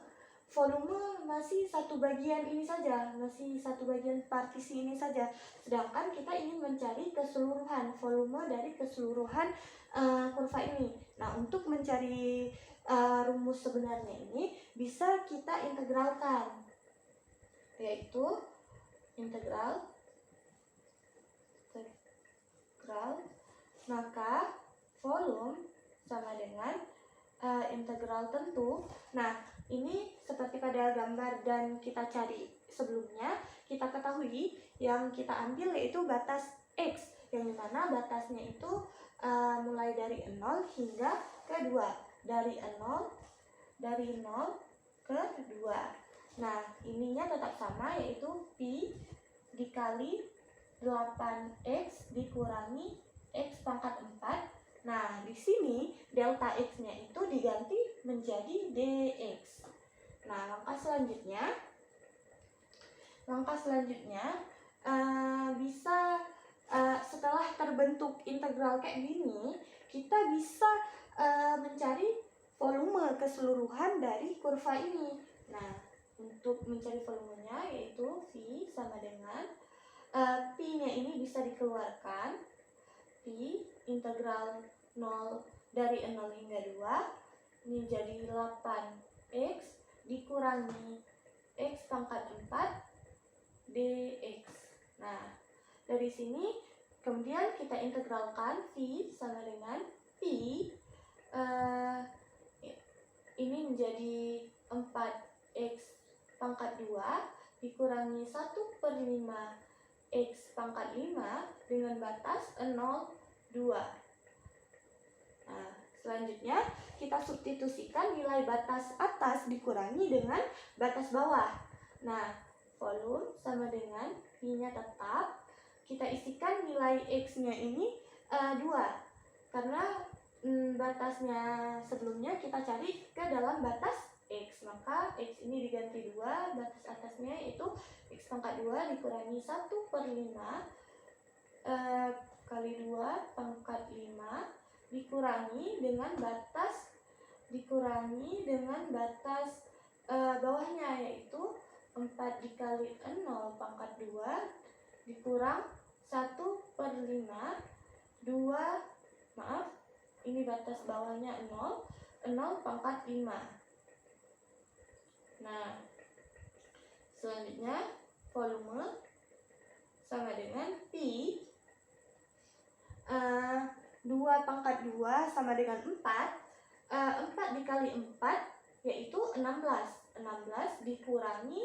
masih satu bagian ini saja, masih satu bagian partisi ini saja. Sedangkan kita ingin mencari keseluruhan volume dari keseluruhan kurva ini. Nah, untuk mencari rumus sebenarnya ini bisa kita integralkan, yaitu integral, maka volume sama dengan integral tentu. Nah, ini seperti pada gambar dan kita cari sebelumnya, kita ketahui yang kita ambil yaitu batas X, yang dimana batasnya itu mulai dari 0 hingga ke 2, dari 0 ke 2. Nah, ininya tetap sama, yaitu Pi dikali 8X dikurangi X pangkat 4. Nah, di sini delta X-nya itu diganti menjadi dx. Nah, langkah selanjutnya bisa setelah terbentuk integral kayak gini, kita bisa mencari volume keseluruhan dari kurva ini. Nah, untuk mencari volumenya yaitu V sama dengan Pi-nya ini bisa dikeluarkan, Pi integral 0 dari 0 hingga 2 ini jadi 8x dikurangi x pangkat 4 dx. Nah, dari sini kemudian kita integralkan V sama dengan Pi ini menjadi 4x pangkat 2 dikurangi 1/5 X pangkat 5 dengan batas 0, 2. Nah, selanjutnya kita substitusikan nilai batas atas dikurangi dengan batas bawah. Nah, volume sama dengan Pi-nya tetap, kita isikan nilai X-nya ini 2. Karena batasnya sebelumnya kita cari ke dalam batas X, maka X ini diganti 2, batas atasnya itu X pangkat 2 dikurangi 1/5 kali 2 pangkat 5 dikurangi dengan batas bawahnya, yaitu 4 dikali 0 pangkat 2 dikurang 1/5 ini batas bawahnya 0 pangkat 5. Nah, selanjutnya volume sama dengan Pi 2 pangkat 2 sama dengan 4. 4 dikali 4 yaitu 16 dikurangi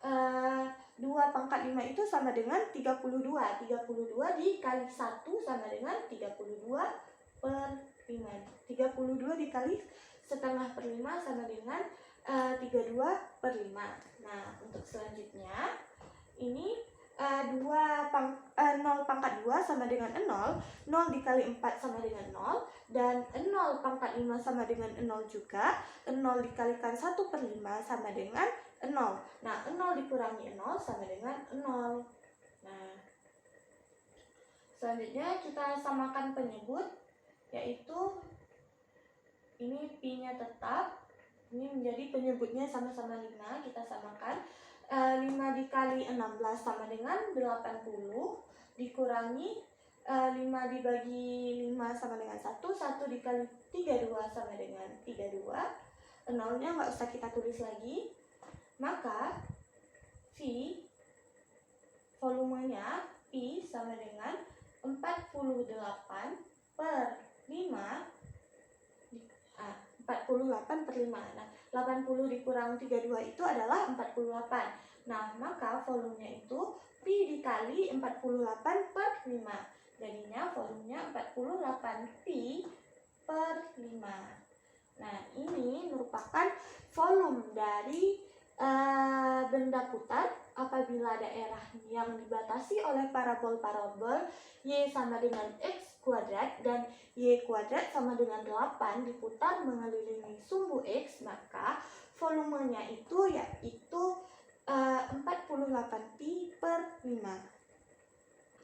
2 pangkat 5 itu sama dengan 32 dikali 1 sama dengan 32/5. 32 dikali setengah per 5 sama dengan 32/5. Nah, untuk selanjutnya ini 0 pangkat 2 sama dengan 0 dikali 4 sama dengan 0, dan 0 pangkat 5 sama dengan 0 juga. 0 dikalikan 1/5 sama dengan 0. Nah, 0 dikurangi 0 sama dengan 0. Nah, selanjutnya kita samakan penyebut, yaitu ini Pi-nya tetap, ini menjadi penyebutnya sama-sama 5, kita samakan. 5 dikali 16 sama dengan 80 dikurangi 5 dibagi 5 sama dengan 1 dikali 32 sama dengan 32. Nolnya nggak usah kita tulis lagi, maka volumenya Pi sama dengan 48/5. Nah, 80 dikurang 32 itu adalah 48. Nah, maka volumenya itu Pi dikali 48/5. Jadinya volumenya 48 Pi/5. Nah, ini merupakan volume dari benda putar apabila daerah yang dibatasi oleh parabol Y sama dengan X kuadrat dan Y kuadrat sama dengan 8 diputar mengelilingi sumbu X, maka volumenya itu yaitu 48 Pi/5.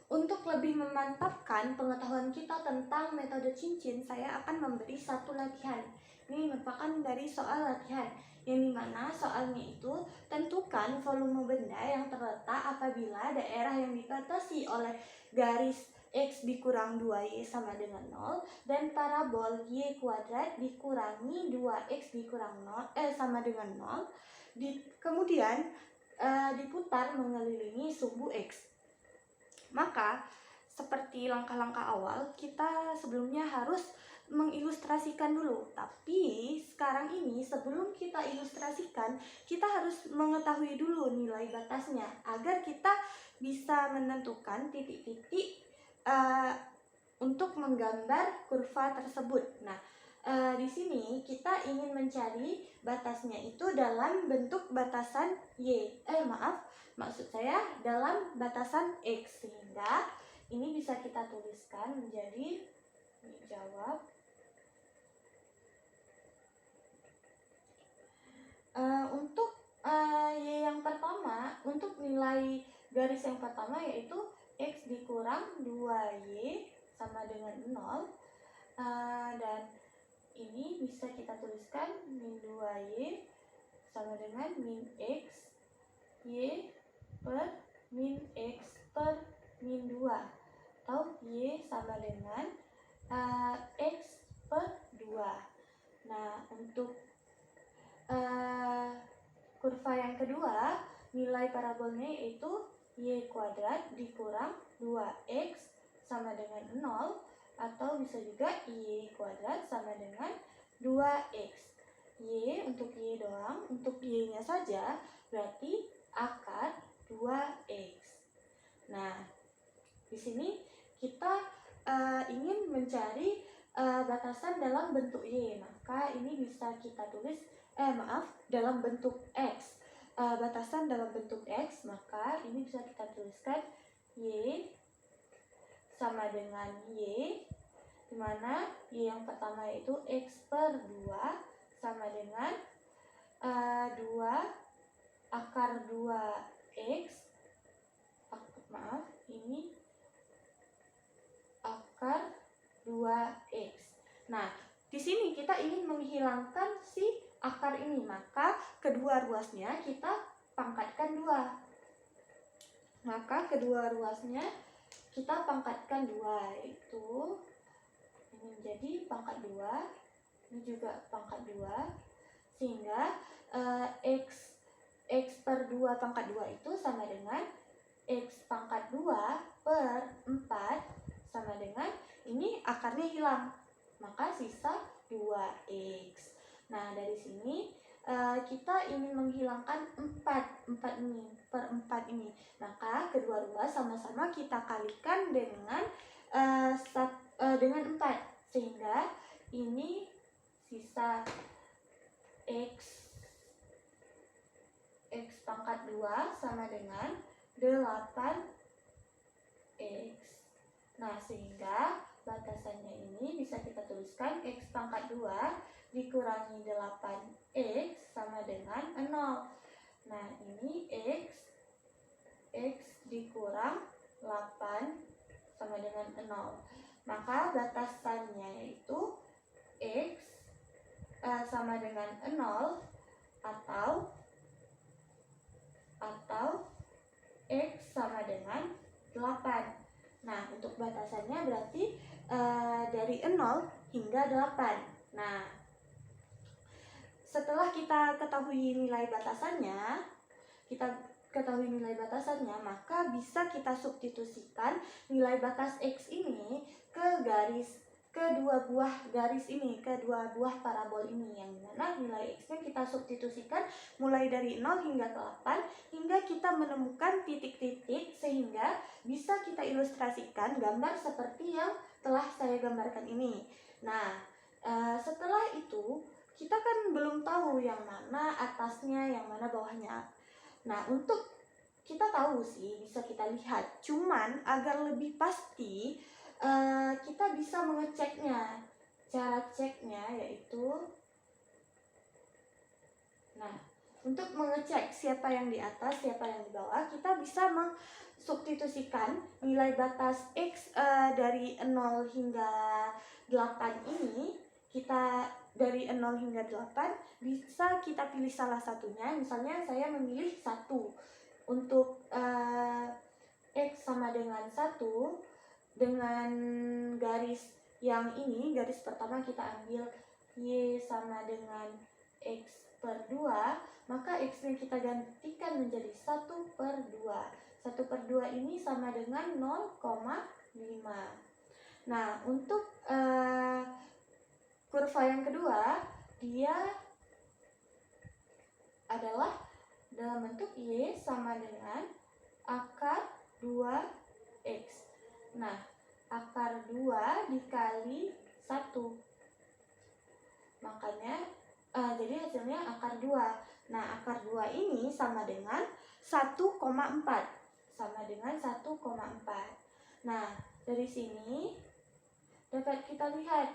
Untuk lebih memantapkan pengetahuan kita tentang metode cincin, saya akan memberi satu latihan, Ini merupakan dari soal latihan, yang dimana soalnya itu tentukan volume benda yang terletak apabila daerah yang dibatasi oleh garis X dikurang 2Y sama dengan 0 dan parabol Y kuadrat dikurangi 2X dikurang 0 sama dengan 0 kemudian diputar mengelilingi sumbu X. Maka seperti langkah-langkah awal, kita sebelumnya harus mengilustrasikan dulu. Tapi sekarang ini sebelum kita ilustrasikan, kita harus mengetahui dulu nilai batasnya agar kita bisa menentukan titik-titik untuk menggambar kurva tersebut. Nah, di sini kita ingin mencari batasnya itu dalam bentuk batasan maksud saya dalam batasan X, sehingga ini bisa kita tuliskan menjadi jawab untuk Y yang pertama, untuk nilai garis yang pertama yaitu X dikurang 2Y sama dengan 0 dan ini bisa kita tuliskan min 2Y sama dengan min X Y per min X per min 2 atau Y sama dengan X per 2. Nah, untuk kurva yang kedua, nilai parabolnya yaitu Y kuadrat dikurang 2X sama dengan 0 atau bisa juga Y kuadrat sama dengan 2X. Y untuk Y doang, untuk Y-nya saja berarti akar 2X. Nah, di sini kita ingin mencari batasan dalam bentuk Y, maka ini bisa kita tulis dalam bentuk X. Batasan dalam bentuk X, maka ini bisa kita tuliskan Y sama dengan Y, dimana Y yang pertama yaitu X per 2 sama dengan 2 akar 2X, ini akar 2X. Nah, di sini kita ingin menghilangkan si akar ini, maka kedua ruasnya kita pangkatkan 2. Maka kedua ruasnya kita pangkatkan 2, yaitu ini menjadi pangkat 2, ini juga pangkat 2, sehingga X per 2 pangkat 2 itu sama dengan X pangkat 2 per 4 sama dengan ini akarnya hilang, maka sisa 2X. Nah, dari sini kita ingin menghilangkan 4 ini per 4 ini, maka kedua ruas sama-sama kita kalikan dengan 4, sehingga ini sisa X pangkat 2 sama dengan 8X. Nah, sehingga batasannya ini bisa kita tuliskan X pangkat 2 dikurangi 8X sama dengan 0. Nah, ini X dikurang 8 sama dengan 0. Maka batasannya yaitu X sama dengan 0 atau X sama dengan 8. Nah, untuk batasannya berarti dari 0 hingga 8. Nah, setelah kita ketahui nilai batasannya, maka bisa kita substitusikan nilai batas X ini ke dua buah garis ini, ke dua buah parabol ini, yang dimana nilai X-nya kita substitusikan mulai dari 0 hingga ke 8 hingga kita menemukan titik-titik sehingga bisa kita ilustrasikan gambar seperti yang telah saya gambarkan ini. Nah, setelah itu kita kan belum tahu yang mana atasnya, yang mana bawahnya. Nah, untuk kita tahu sih, bisa kita lihat. Cuman agar lebih pasti, kita bisa mengeceknya. Cara ceknya yaitu, nah, untuk mengecek siapa yang di atas, siapa yang di bawah, kita bisa mensubstitusikan nilai batas X dari 0 hingga 8 ini. Kita dari 0 hingga 8 bisa kita pilih salah satunya. Misalnya saya memilih 1 untuk X sama dengan 1 dengan garis yang ini, garis pertama kita ambil Y sama dengan X per 2, maka X-nya kita gantikan menjadi 1/2. 1/2 ini sama dengan 0,5. Nah, untuk kurva yang kedua, dia adalah dalam bentuk Y sama dengan akar 2X. Nah, akar 2 dikali 1. Makanya, jadi hasilnya akar 2. Nah, akar 2 ini sama dengan 1,4. Sama dengan 1,4. Nah, dari sini dapat kita lihat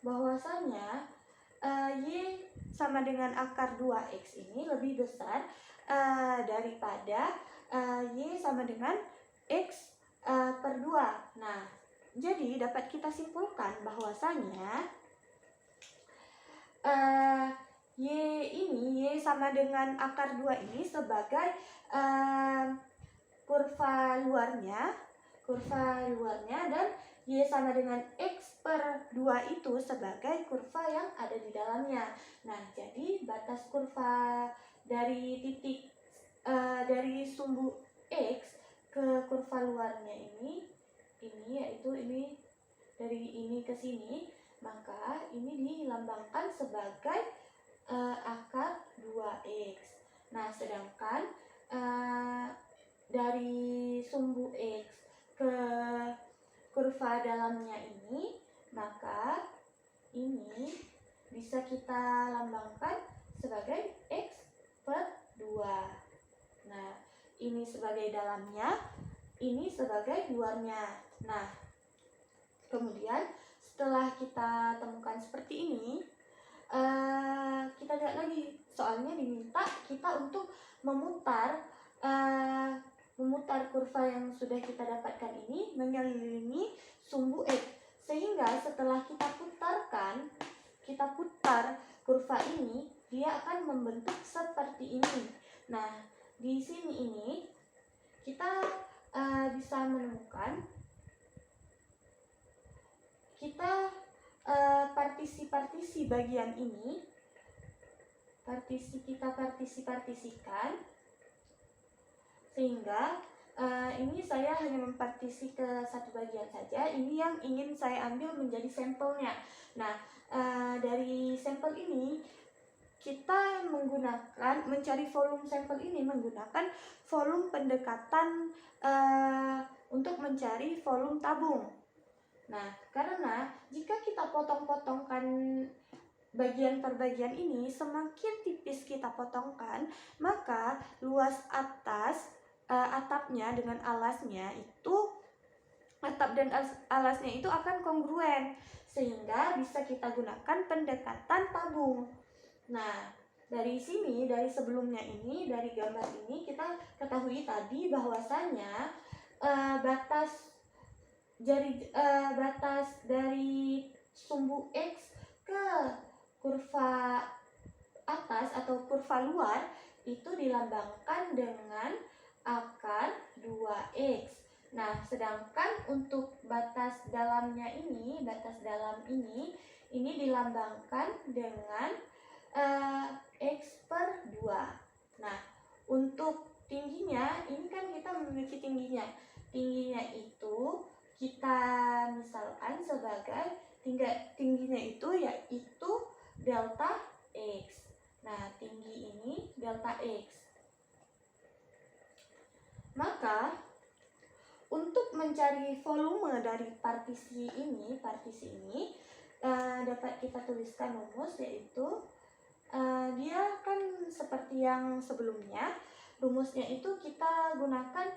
bahwasanya Y sama dengan akar 2X ini lebih besar daripada Y sama dengan X per 2. Nah, jadi dapat kita simpulkan bahwasanya Y sama dengan akar 2 ini sebagai kurva luarnya dan Y sama dengan X per 2 itu sebagai kurva yang ada di dalamnya. Nah, jadi batas kurva dari titik dari sumbu X ke kurva luarnya ini yaitu ini dari ini ke sini, maka ini dilambangkan sebagai akar 2X. Nah, sedangkan dari sumbu X ke kurva dalamnya ini, maka ini bisa kita lambangkan sebagai X per 2. Nah, ini sebagai dalamnya, ini sebagai luarnya. Nah, kemudian setelah kita temukan seperti ini, kita lihat lagi, soalnya diminta kita untuk memutar kurva yang sudah kita dapatkan ini mengelilingi sumbu X, sehingga setelah kita putar kurva ini, dia akan membentuk seperti ini. Nah, di sini ini kita bisa menemukan partisi-partisi bagian ini, kita partisikan, sehingga ini saya hanya mempartisi ke satu bagian saja. Ini yang ingin saya ambil menjadi sampelnya. Nah, dari sampel ini kita mencari volume sampel ini menggunakan volume pendekatan untuk mencari volume tabung. Nah, karena jika kita potong-potongkan bagian per bagian ini, semakin tipis kita potongkan, maka luas atapnya dengan alasnya itu, atap dan alasnya itu akan kongruen, sehingga bisa kita gunakan pendekatan tabung. Nah, dari sini, dari sebelumnya ini, dari gambar ini kita ketahui tadi bahwasanya batas dari sumbu X ke kurva atas atau kurva luar itu dilambangkan dengan akar 2X. Nah, sedangkan untuk batas dalamnya ini, ini dilambangkan dengan X per 2. Nah, untuk tingginya, ini kan kita memiliki tingginya. Tingginya itu kita misalkan sebagai tingginya itu yaitu delta X. Nah, tinggi ini delta X. Maka untuk mencari volume dari partisi ini dapat kita tuliskan rumus, yaitu dia kan seperti yang sebelumnya. Rumusnya itu kita gunakan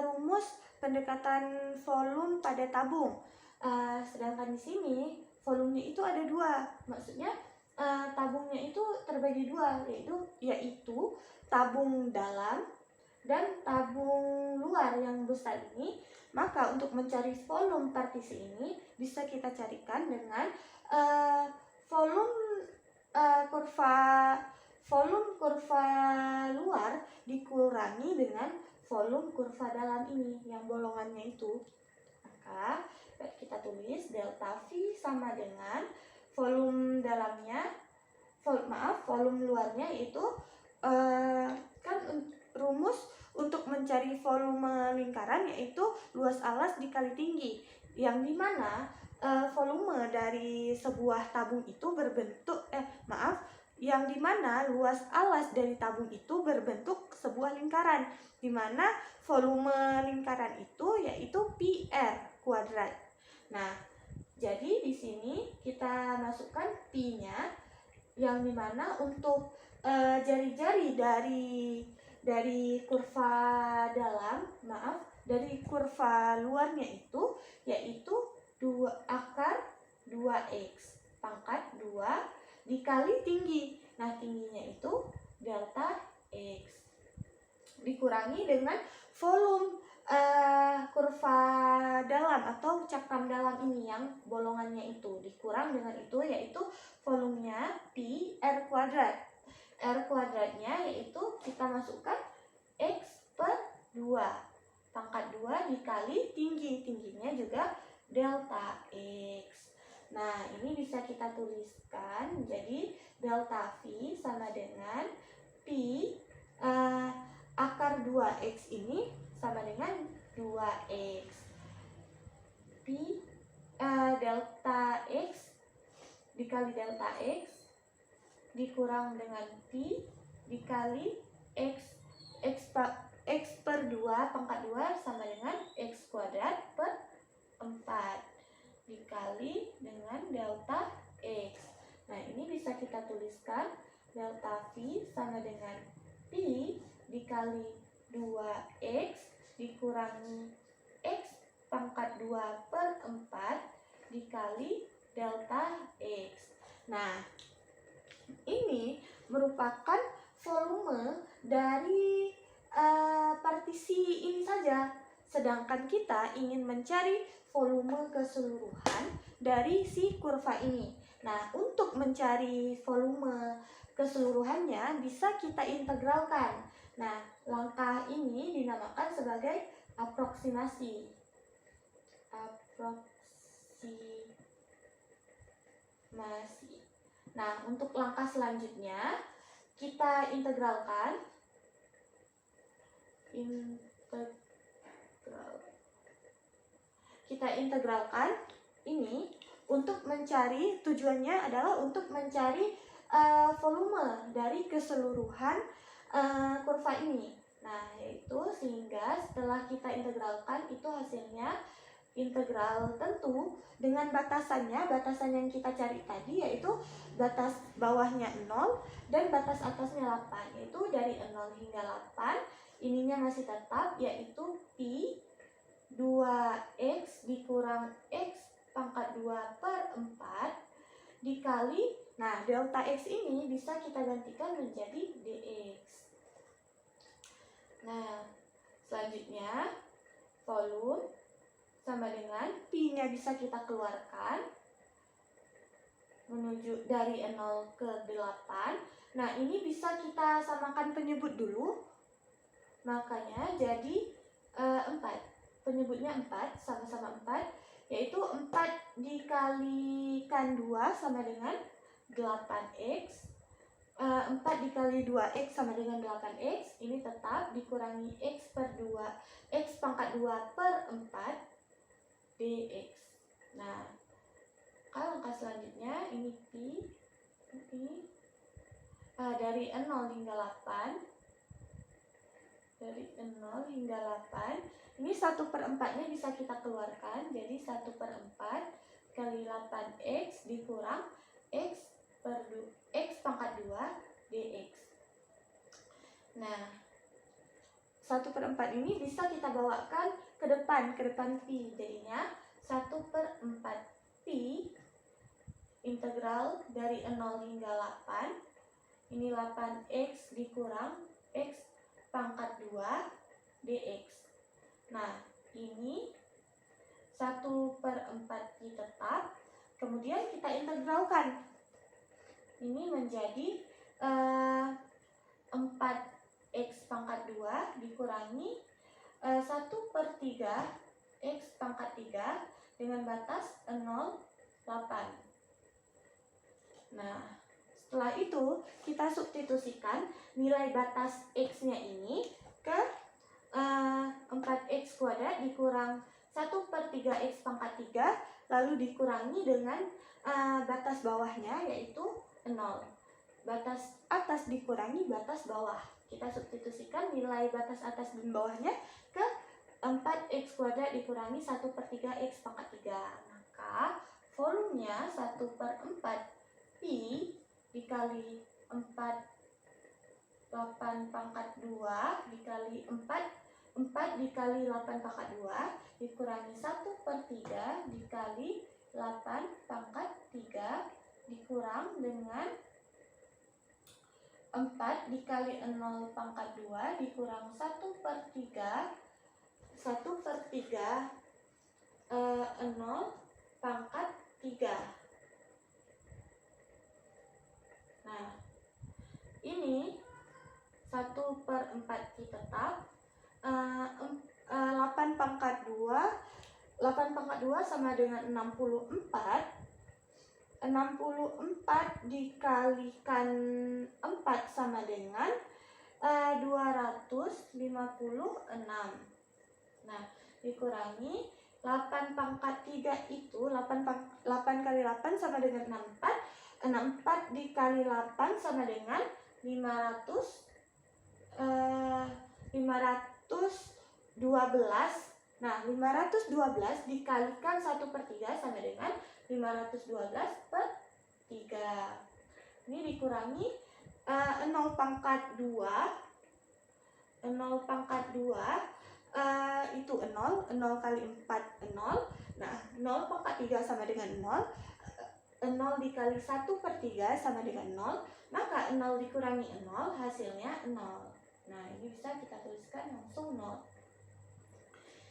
rumus pendekatan volume pada tabung. Sedangkan di sini volumenya itu ada 2, maksudnya tabungnya itu terbagi 2, yaitu tabung dalam dan tabung luar yang besar ini, maka untuk mencari volume partisi ini bisa kita carikan dengan volume kurva luar dikurangi dengan volume kurva dalam ini yang bolongannya itu. Maka kita tulis delta V sama dengan volume dalamnya, volume luarnya itu kan rumus untuk mencari volume lingkaran yaitu luas alas dikali tinggi, yang dimana volume dari sebuah tabung itu berbentuk yang dimana luas alas dari tabung itu berbentuk sebuah lingkaran, dimana volume lingkaran itu yaitu PR kuadrat. Nah, jadi di sini kita masukkan P-nya, yang dimana untuk jari-jari dari kurva dalam, dari kurva luarnya itu yaitu akar 2x pangkat 2 dikali tinggi. Nah, tingginya itu delta x dikurangi dengan volume kurva dalam atau cakram dalam ini yang bolongannya itu dikurang dengan itu yaitu volumenya pi R kuadrat. R kuadratnya yaitu kita masukkan x per 2 pangkat 2 dikali tingginya juga delta x. Nah, ini bisa kita tuliskan jadi delta V sama dengan pi akar 2x ini sama dengan 2x. Pi delta x dikali delta x dikurang dengan pi dikali x per 2 pangkat 2 sama dengan x kuadrat per 4 dikali dengan delta x. Nah, ini bisa kita tuliskan delta V sama dengan pi dikali 2x dikurangi x pangkat 2 per 4 dikali delta x. Nah, ini merupakan volume dari partisi ini saja. Sedangkan kita ingin mencari volume keseluruhan dari si kurva ini. Nah, untuk mencari volume keseluruhannya bisa kita integralkan. Nah, langkah ini dinamakan sebagai aproksimasi. Nah, untuk langkah selanjutnya kita integralkan. Kita integralkan ini untuk mencari, tujuannya adalah untuk mencari volume dari keseluruhan kurva ini. Nah, yaitu sehingga setelah kita integralkan itu hasilnya integral tentu dengan batasan yang kita cari tadi yaitu batas bawahnya 0 dan batas atasnya 8, yaitu dari 0 hingga 8 ininya masih tetap yaitu pi 2x dikurang x pangkat 2 per 4 dikali, nah delta x ini bisa kita gantikan menjadi dx. Nah, selanjutnya volume sama dengan pi-nya bisa kita keluarkan menuju dari 0 ke 8. Nah, ini bisa kita samakan penyebut dulu. Makanya jadi 4. Penyebutnya 4, sama-sama 4, yaitu 4 dikalikan 2 sama dengan 8x. 4 dikali 2x sama dengan 8x. Ini tetap dikurangi x per 2, x pangkat 2 per 4 dx. Nah, kalau langkah selanjutnya ini pi dari 0 hingga 8. Dari 0 hingga 8, ini 1/4-nya bisa kita keluarkan, jadi 1/4 kali 8x dikurang x per x pangkat 2 dx. Nah, 1/4 ini bisa kita bawakan ke depan pi, jadinya 1/4 pi integral dari 0 hingga 8. Ini 8x dikurang x pangkat 2 dx. Nah, ini 1/4 pi tetap, kemudian kita integralkan. Ini menjadi 4x pangkat 2 dikurangi 1/3 x pangkat 3 dengan batas 0,8. Nah, setelah itu kita substitusikan nilai batas x-nya ini ke 4x kuadrat dikurang 1/3 x pangkat 3 lalu dikurangi dengan batas bawahnya yaitu 0. Batas atas dikurangi batas bawah. Kita substitusikan nilai batas atas dan bawahnya ke 4x kuadrat dikurangi 1/3 x pangkat 3. Maka volumenya 1/4 pi dikali 8 pangkat 2 dikali 4 dikali 8 pangkat 2 dikurangi 1/3 dikali 8 pangkat 3 dikurang dengan 4 dikali 0 pangkat 2 dikurang 1/3 0 pangkat 3. Nah, ini 1/4 pi tetap 8 pangkat 2 sama dengan 64 dikalikan 4 sama dengan 256. Nah, dikurangi 8 pangkat 3 itu 8 kali 8 sama dengan 64. 64 dikali 8 sama dengan 512. Nah, 512 dikalikan 1/3 sama dengan 512/3. Ini dikurangi 0 pangkat 2. 0 pangkat 2 itu 0 kali 4 0. Nah, 0 pangkat 3 sama dengan 0. 0 dikali 1/3 sama dengan 0. Maka 0 dikurangi 0 hasilnya 0. Nah, ini bisa kita tuliskan langsung 0.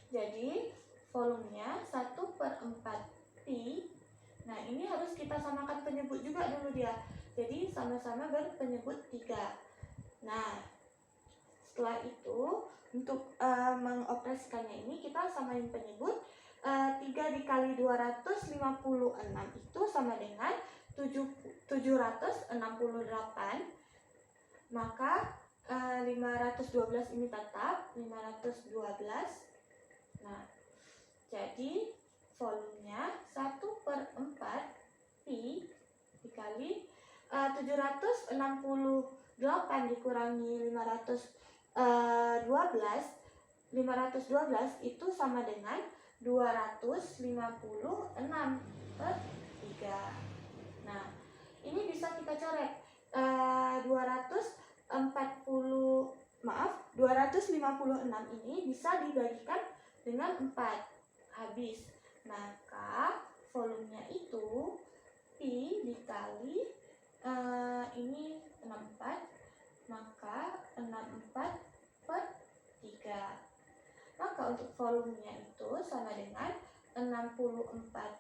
Jadi volumenya 1/4 pi. Nah, ini harus kita samakan penyebut juga dulu dia. Jadi sama-sama berpenyebut 3. Nah, setelah itu untuk mengoperasikannya ini kita samain penyebut. 3 dikali 256 itu sama dengan 768. Maka 512 ini tetap 512. Nah, jadi volumenya 1/4 pi dikali 768 dikurangi 512 itu sama dengan 256/3. Nah, ini bisa kita coret. 256 ini bisa dibagikan dengan 4 habis. Maka volumenya itu pi dikali ini 64, maka 64/3. Maka untuk volumenya itu sama dengan 64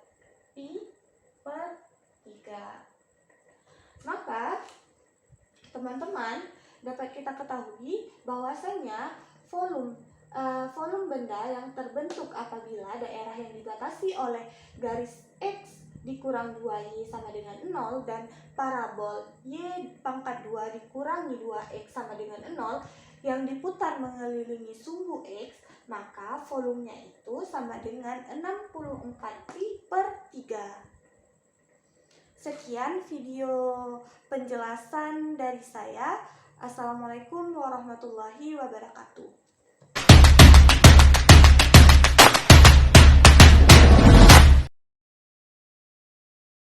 pi/3. Maka teman-teman dapat kita ketahui bahwasanya volume benda yang terbentuk apabila daerah yang dibatasi oleh garis X dikurang 2Y sama dengan 0 dan parabol Y pangkat 2 dikurangi 2X sama dengan 0 yang diputar mengelilingi sumbu X, maka volumenya itu sama dengan 64 pi/3. Sekian video penjelasan dari saya. Assalamualaikum warahmatullahi wabarakatuh.